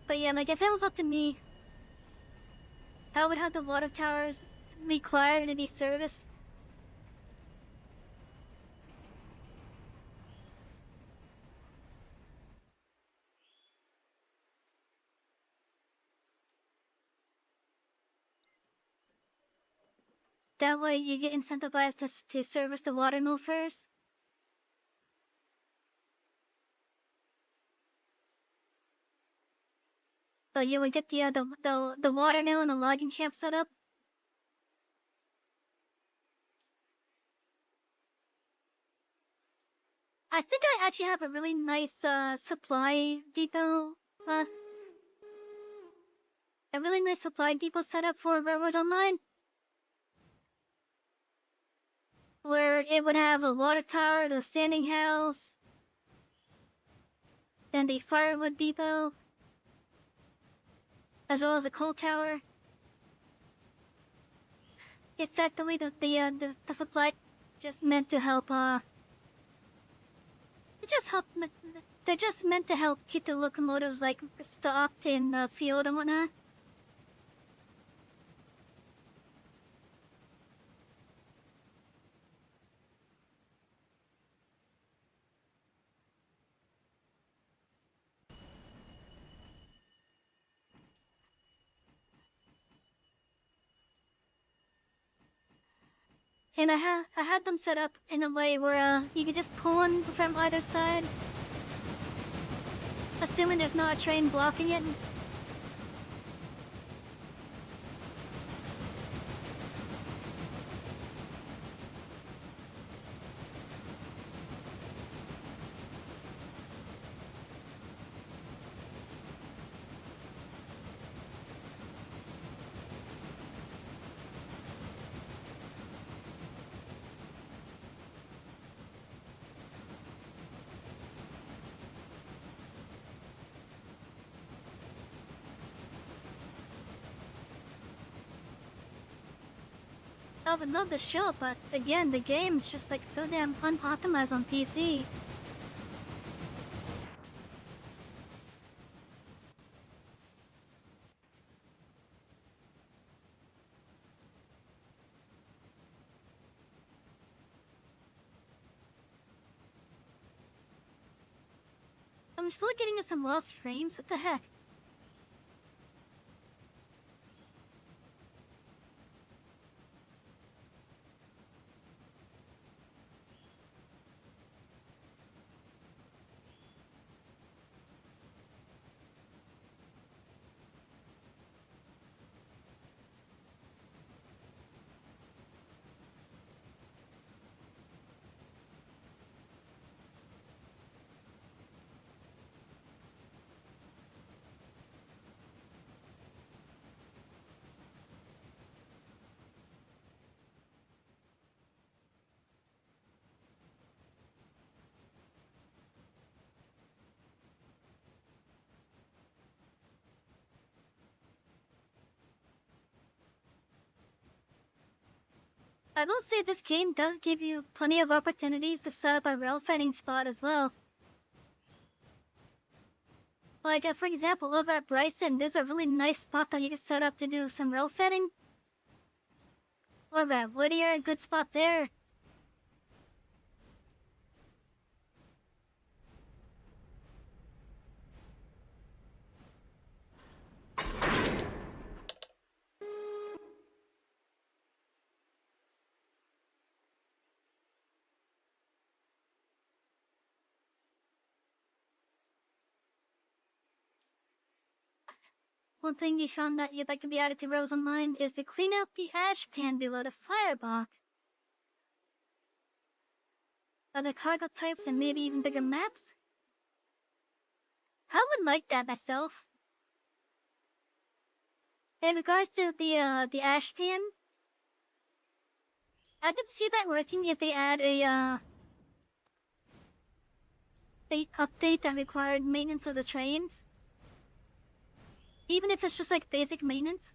But yeah, like, if it was up to me, I would have the water towers required to be serviced. That way you get incentivized to service the water mill first. So you would get the water mill and the logging camp set up. I think I actually have a really nice supply depot. A really nice supply depot set up for Railroad Online, where it would have a water tower, the standing house, then the firewood depot, as well as a coal tower. It's actually the supply just meant to help, they're just meant to help keep the locomotives, like, stocked in the field and whatnot. And I had them set up in a way where, you could just pull one from either side. Assuming there's not a train blocking it. I would love the show, but again, the game's just like so damn unoptimized on PC. I'm still getting some lost frames, what the heck? I will say this game does give you plenty of opportunities to set up a rail fighting spot as well. Like, for example, over at Bryson, there's a really nice spot that you can set up to do some rail fighting. Over at Whittier, a good spot there. One thing you found that you'd like to be added to Rails Online is to clean out the ash pan below the firebox. Other cargo types and maybe even bigger maps? I would like that myself. In regards to the ash pan, I could see that working if they add a update that required maintenance of the trains. Even if it's just like basic maintenance.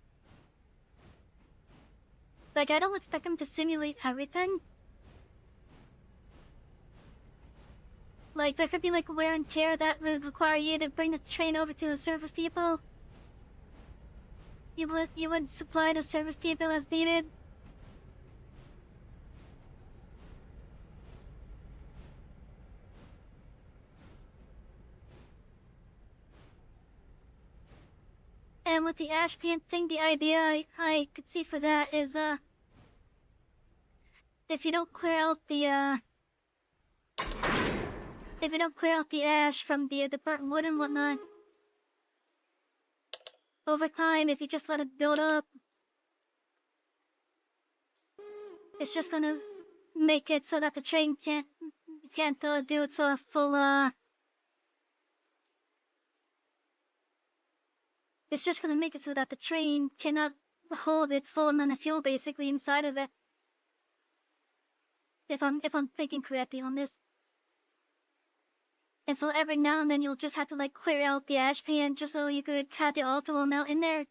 Like, I don't expect them to simulate everything. Like, there could be like wear and tear that would require you to bring the train over to a service depot. You would supply the service depot as needed. And with the ash pan thing, the idea I could see for that is, if you don't clear out the, if you don't clear out the ash from the burnt wood and whatnot, over time, if you just let it build up, it's just gonna make it so that the train can't do its full, it's just gonna make it so that the train cannot hold its full amount of fuel basically inside of it. If I'm thinking correctly on this. And so every now and then you'll just have to like clear out the ash pan just so you could cut the optimal amount in there.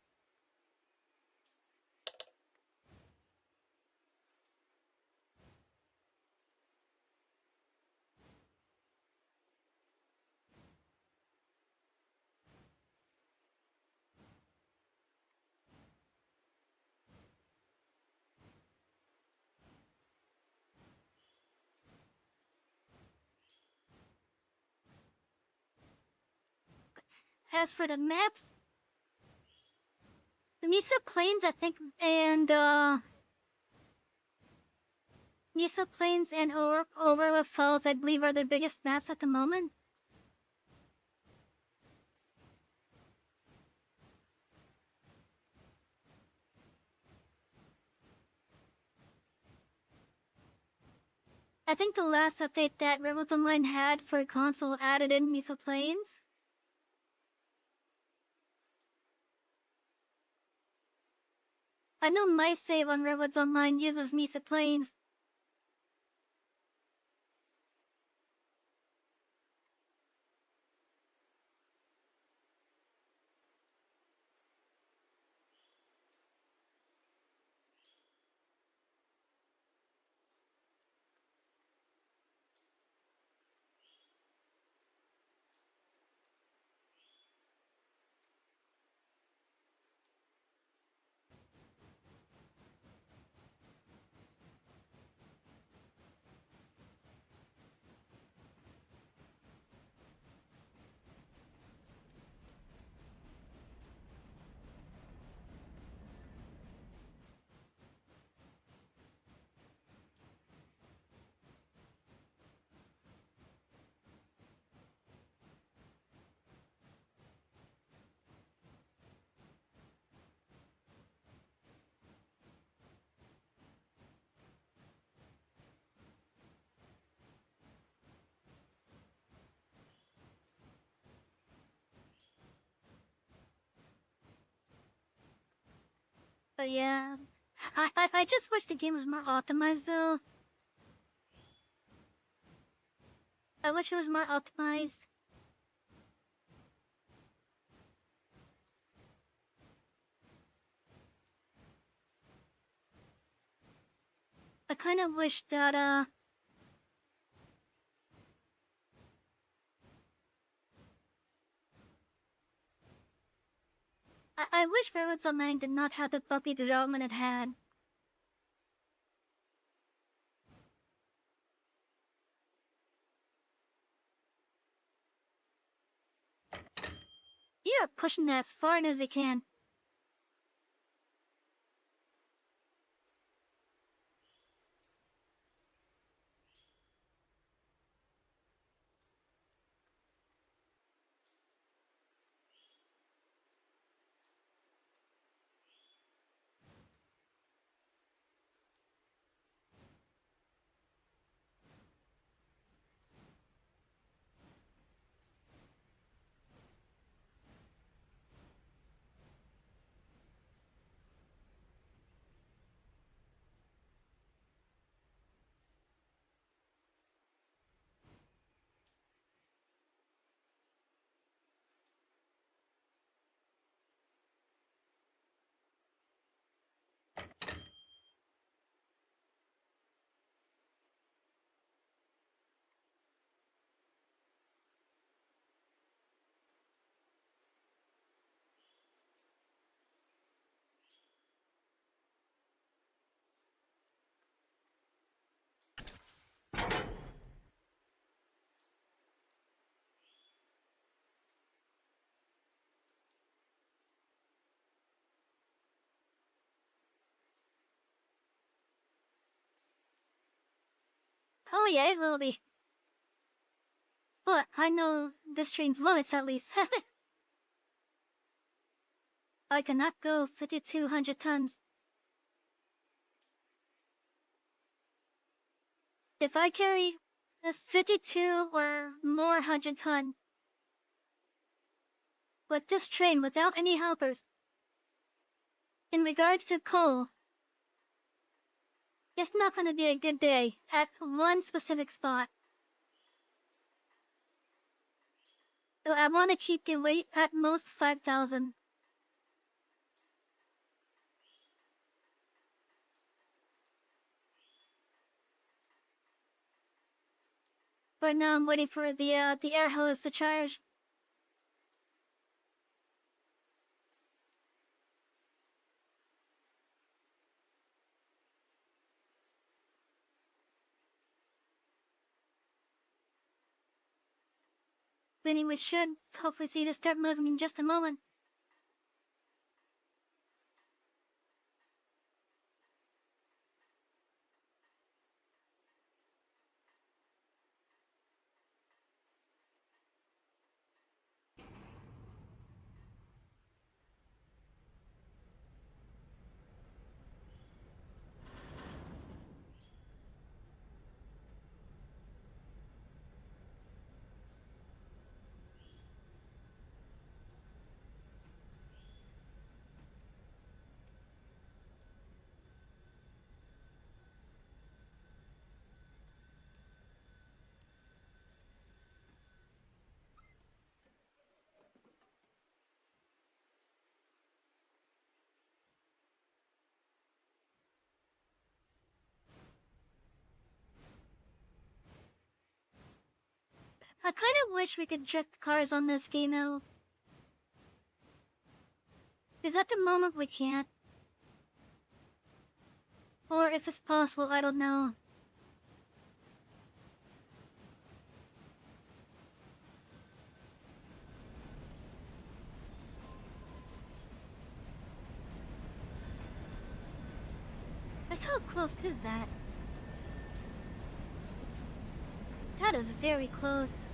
As for the maps, the Mesa Plains, I think, and Mesa Plains and Overlook Falls, I believe, are the biggest maps at the moment. I think the last update that Rebels Online had for console added in Mesa Plains. I know my save on Rebels Online uses Mesa Plains. But yeah, I just wish the game was more optimized though. I wish it was more optimized. I kind of wish that I wish Rebels Online did not have the bumpy development it had. You're pushing that as far as you can. Oh yeah, it will be. But I know this train's limits at least. I cannot go 5,200 tons. If I carry a 52 or more 100 ton with this train without any helpers, in regards to coal, it's not gonna be a good day at one specific spot. So I want to keep the weight at most 5,000. But now I'm waiting for the air hose to charge. Meaning we should hopefully see this start moving in just a moment. I kind of wish we could drift cars on this game now. Because at the moment we can't. Or if it's possible, I don't know. Like, how close is that? That is very close.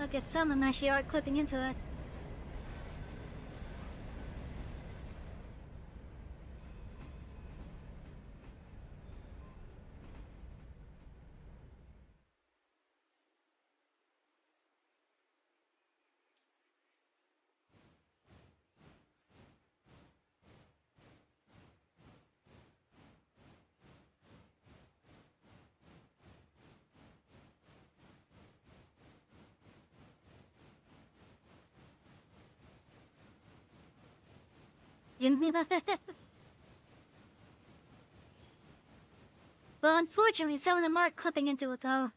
Look at some of them actually are clipping into it. Well, unfortunately, some of them are clipping into it, though.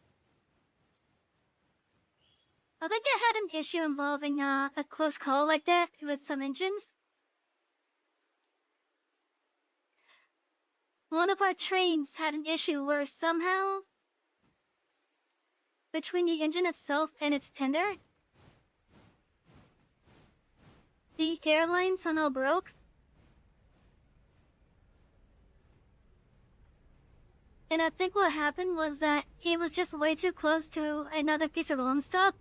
I think I had an issue involving a close call like that with some engines. One of our trains had an issue where somehow, between the engine itself and its tender, the airline somehow broke. And I think what happened was that he was just way too close to another piece of rolling stock.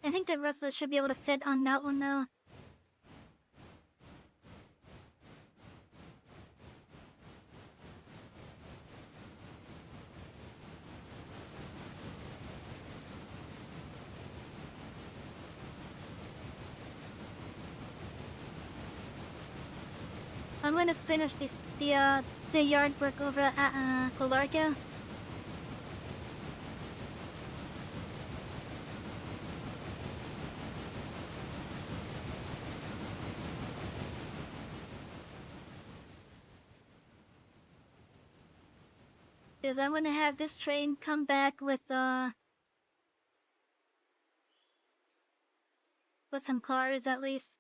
I think the rest of us should be able to fit on that one, though. I'm gonna finish the yard work over at Colarca. Because I'm gonna have this train come back with some cars at least.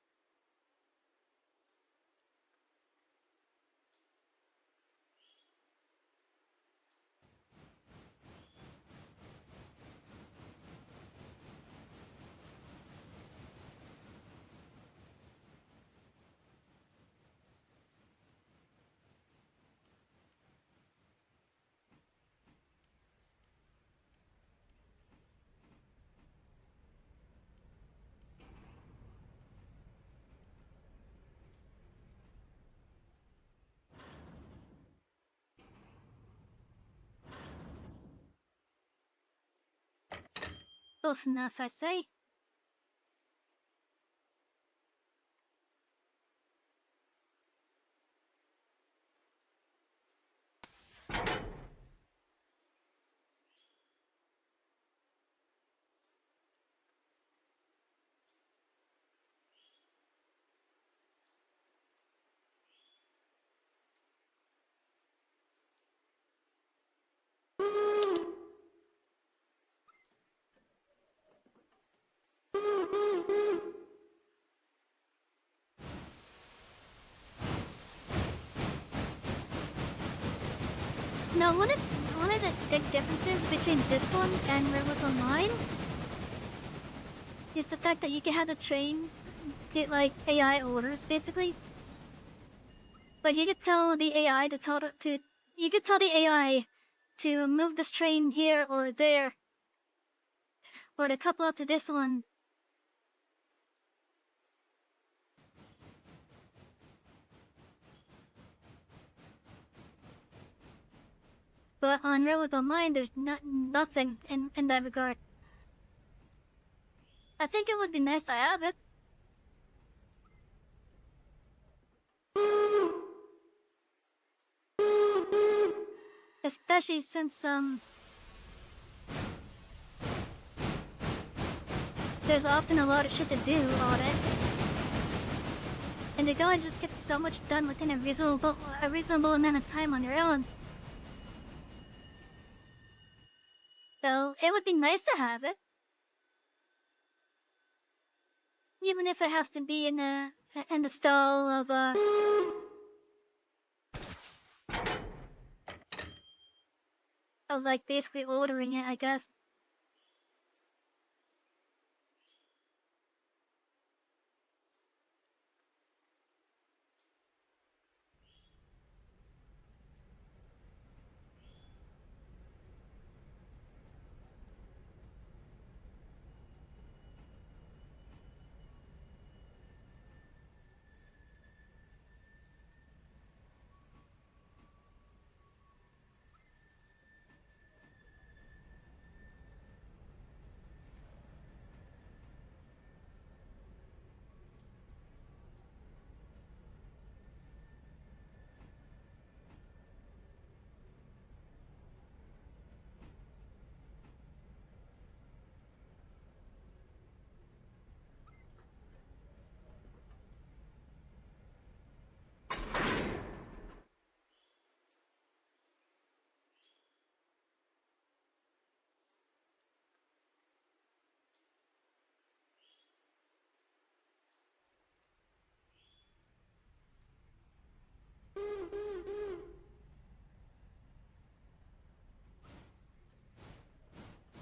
close enough, I say. Now, one of the big differences between this one and RWY Online is the fact that you can have the trains get like AI orders, basically. But you could tell the AI you could tell the AI to move this train here or there, or to couple up to this one. But on RWY Online, there's nothing in that regard. I think it would be nice to have it. Especially since, there's often a lot of shit to do on it. And you're gonna just get so much done within a reasonable amount of time on your own. So, it would be nice to have it. Even if it has to be in the style of, like, basically ordering it, I guess.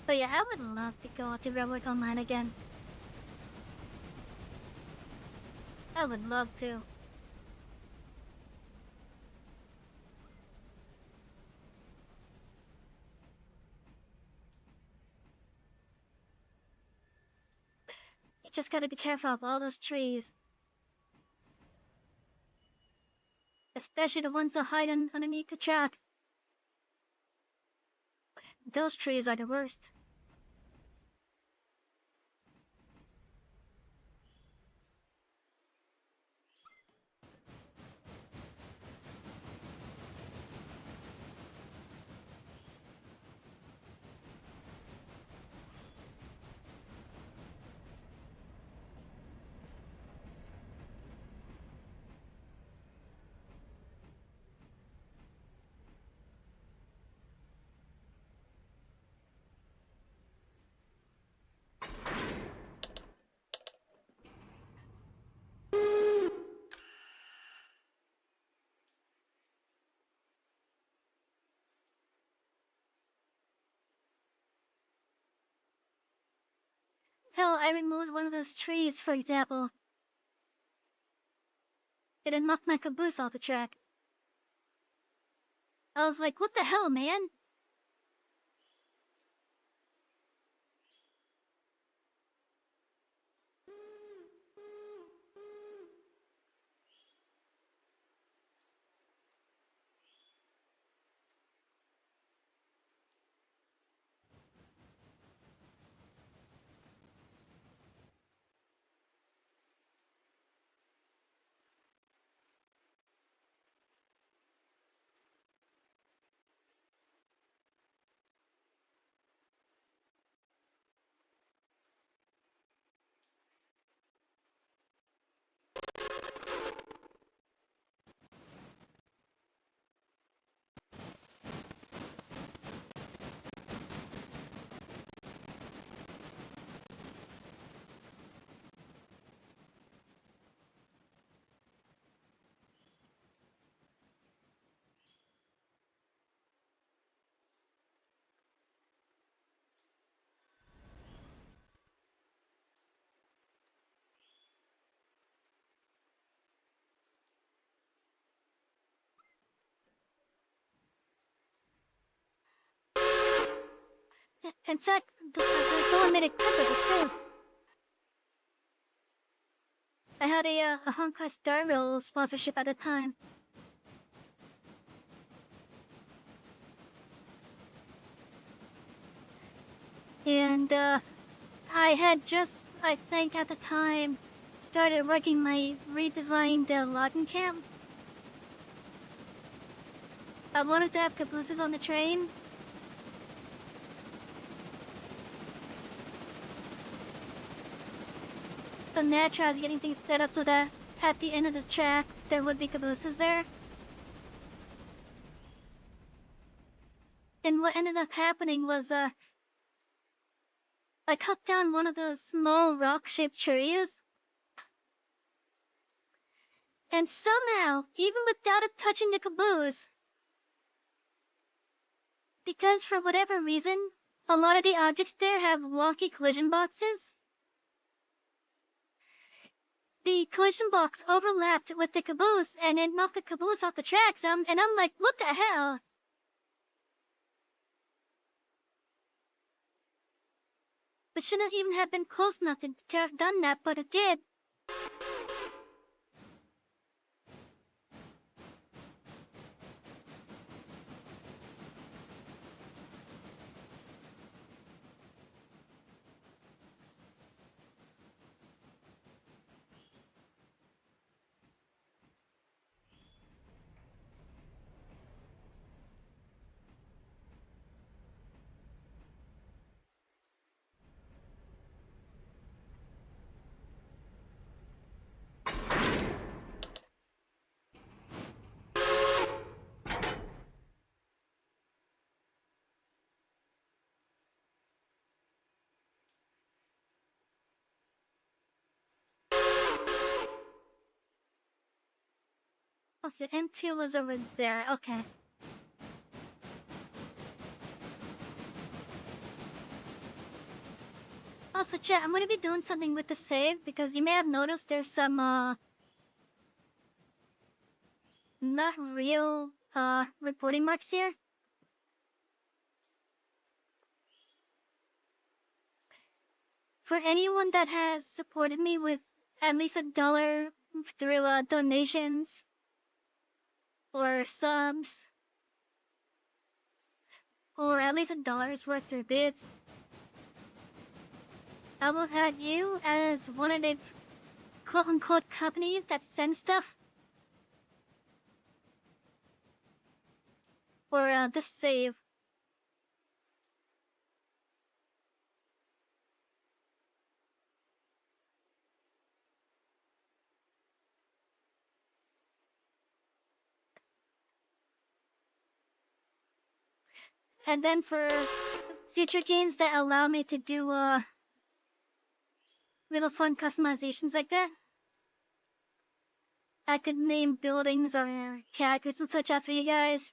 But yeah, I would love to go to RWY Online again. I would love to. You just gotta be careful of all those trees. Especially the ones that hide underneath the track. Those trees are the worst. Hell, I removed one of those trees, for example. It had knocked my caboose off the track. I was like, what the hell, man? In fact, someone made a clip of it too. I had a Honkai Star Rail sponsorship at the time. And I had just, I think at the time, started working my redesigned logging camp. I wanted to have cabooses on the train. So naturally I was getting things set up so that at the end of the track there would be cabooses there. And what ended up happening was I cut down one of those small rock-shaped trees. And somehow, even without it touching the caboose, because for whatever reason, a lot of the objects there have wonky collision boxes, the collision box overlapped with the caboose and it knocked the caboose off the tracks, and I'm like, what the hell? But shouldn't even have been close enough to have done that, but it did. Okay, M2 was over there, okay. Also, chat, I'm gonna be doing something with the save, because you may have noticed there's some, not real, reporting marks here. For anyone that has supported me with at least $1 through, donations, or subs, or at least $1's worth through bits, I will add you as one of the quote-unquote companies that send stuff for this save. And then for future games that allow me to do little fun customizations like that, I could name buildings or characters and such after you guys.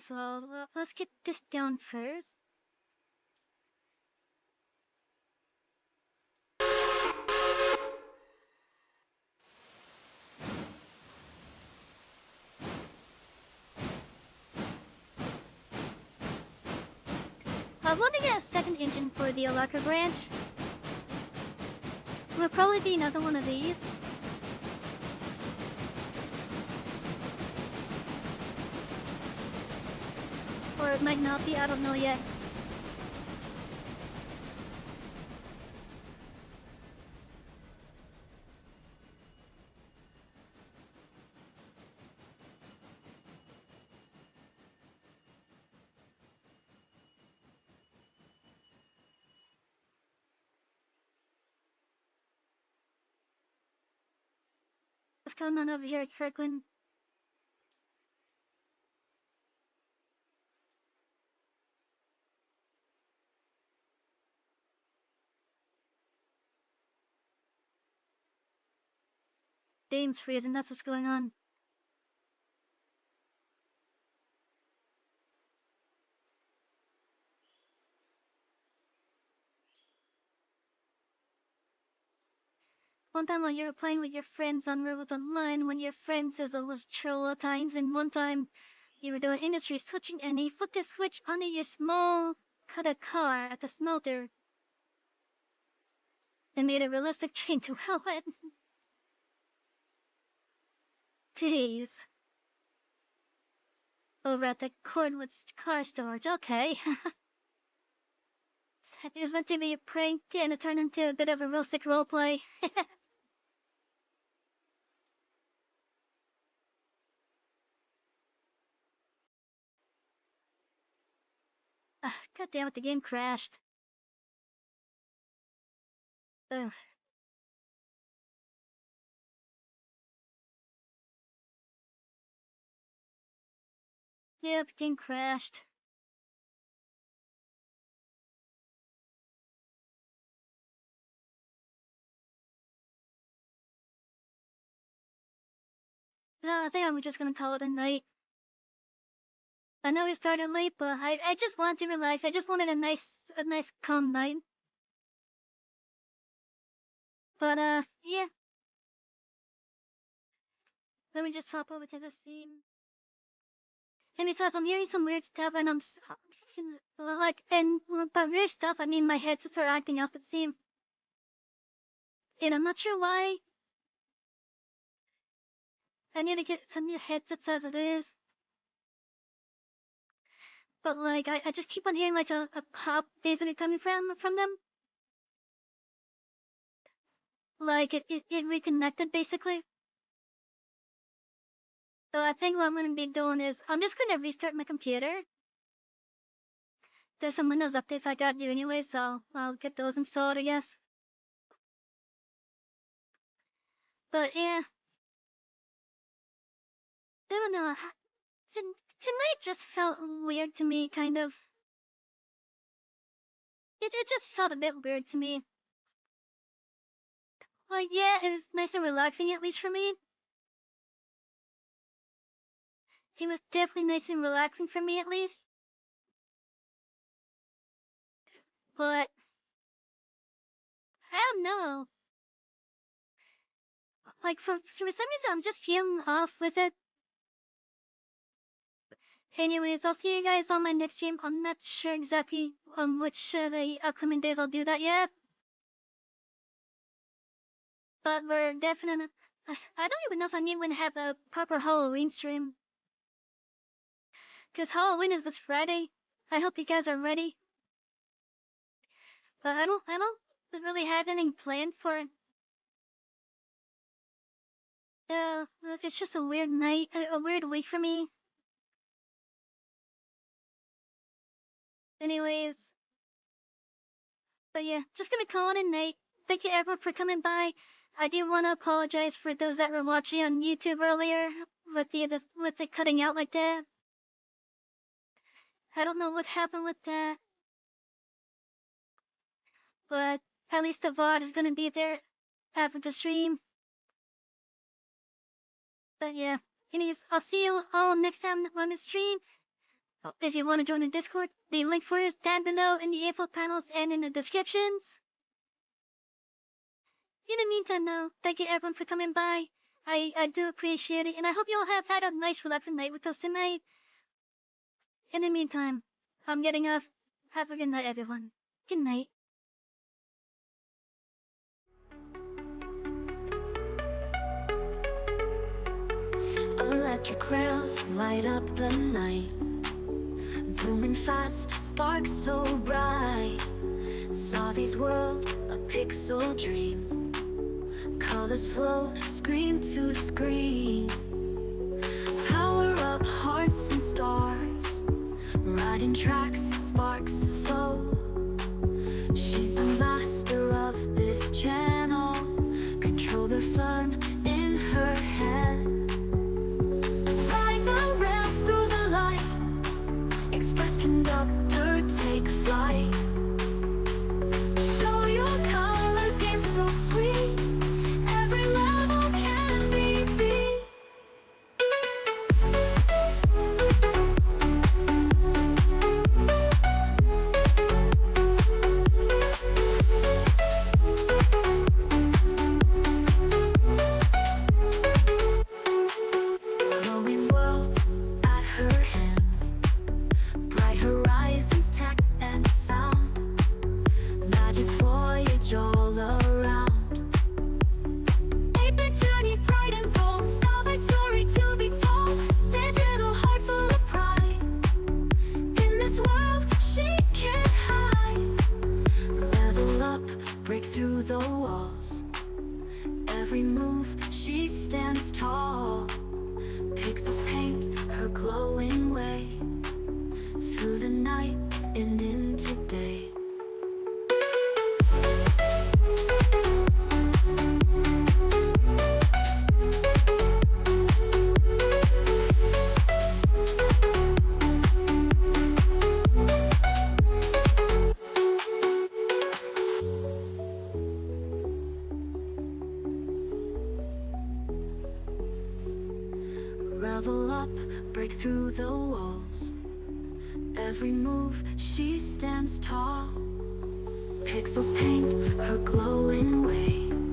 So let's get this down first. I want to get a second engine for the Alaka branch. Will probably be another one of these. Or it might not be, I don't know yet. What's going on over here at Kirkland? Dame's freezing, that's what's going on. One time when you were playing with your friends on River Online, when your friend says it was troll times, and one time you were doing industry switching and he put the switch under your small cut a car at the smelter and made a realistic chain to hell it. Jeez. Over at the Cornwood car storage, okay. It was meant to be a prank and it turned into a bit of a realistic roleplay. God damn it, the game crashed. Ugh. Yep, the game crashed. No, I think I'm just gonna call it a night. I know we started late, but I just want to relax. I just wanted a nice calm night. But, yeah. Let me just hop over to the scene. And besides, I'm hearing some weird stuff, and and by weird stuff, I mean my headsets are acting up, it seems. And I'm not sure why. I need to get some new headsets as it is. But, like, I just keep on hearing, like, a pop basically coming from them. Like, it reconnected, basically. So I think what I'm gonna be doing is, I'm just gonna restart my computer. There's some Windows updates I got to do anyway, so I'll get those installed, I guess. But, yeah. I don't know. Tonight just felt weird to me, kind of. It just felt a bit weird to me. Like, yeah, it was nice and relaxing, at least for me. It was definitely nice and relaxing for me, at least. But I don't know. Like, for some reason, I'm just feeling off with it. Anyways, I'll see you guys on my next stream. I'm not sure exactly which the upcoming days I'll do that yet. But we're definitely... I don't even know if I'm even gonna have a proper Halloween stream. Because Halloween is this Friday. I hope you guys are ready. But I don't really have anything planned for it. It's just a weird night, a weird week for me. Anyways. But yeah, just gonna call it a night. Thank you everyone for coming by. I do want to apologize for those that were watching on YouTube earlier with the cutting out like that. I don't know what happened with that. But at least the VOD is gonna be there after the stream. But yeah, anyways, I'll see you all next time on the stream. If you want to join the Discord, the link for it is down below in the info panels and in the descriptions. In the meantime though, thank you everyone for coming by. I do appreciate it, and I hope you all have had a nice relaxing night with us tonight. In the meantime, I'm getting off. Have a good night everyone. Good night. Electric rails light up the night, zooming fast, sparks so bright. Saw these worlds, a pixel dream. Colors flow, screen to screen. Power up hearts and stars, riding tracks, sparks flow. She's the master of this channel, controller firm in her hand. Express conductor, take flight. Show your colors, game so sweet. Every level can be beat. glowing way, through the night and into day. Revel up, break through the walls. Every move, she stands tall. Pixels paint her glowing way.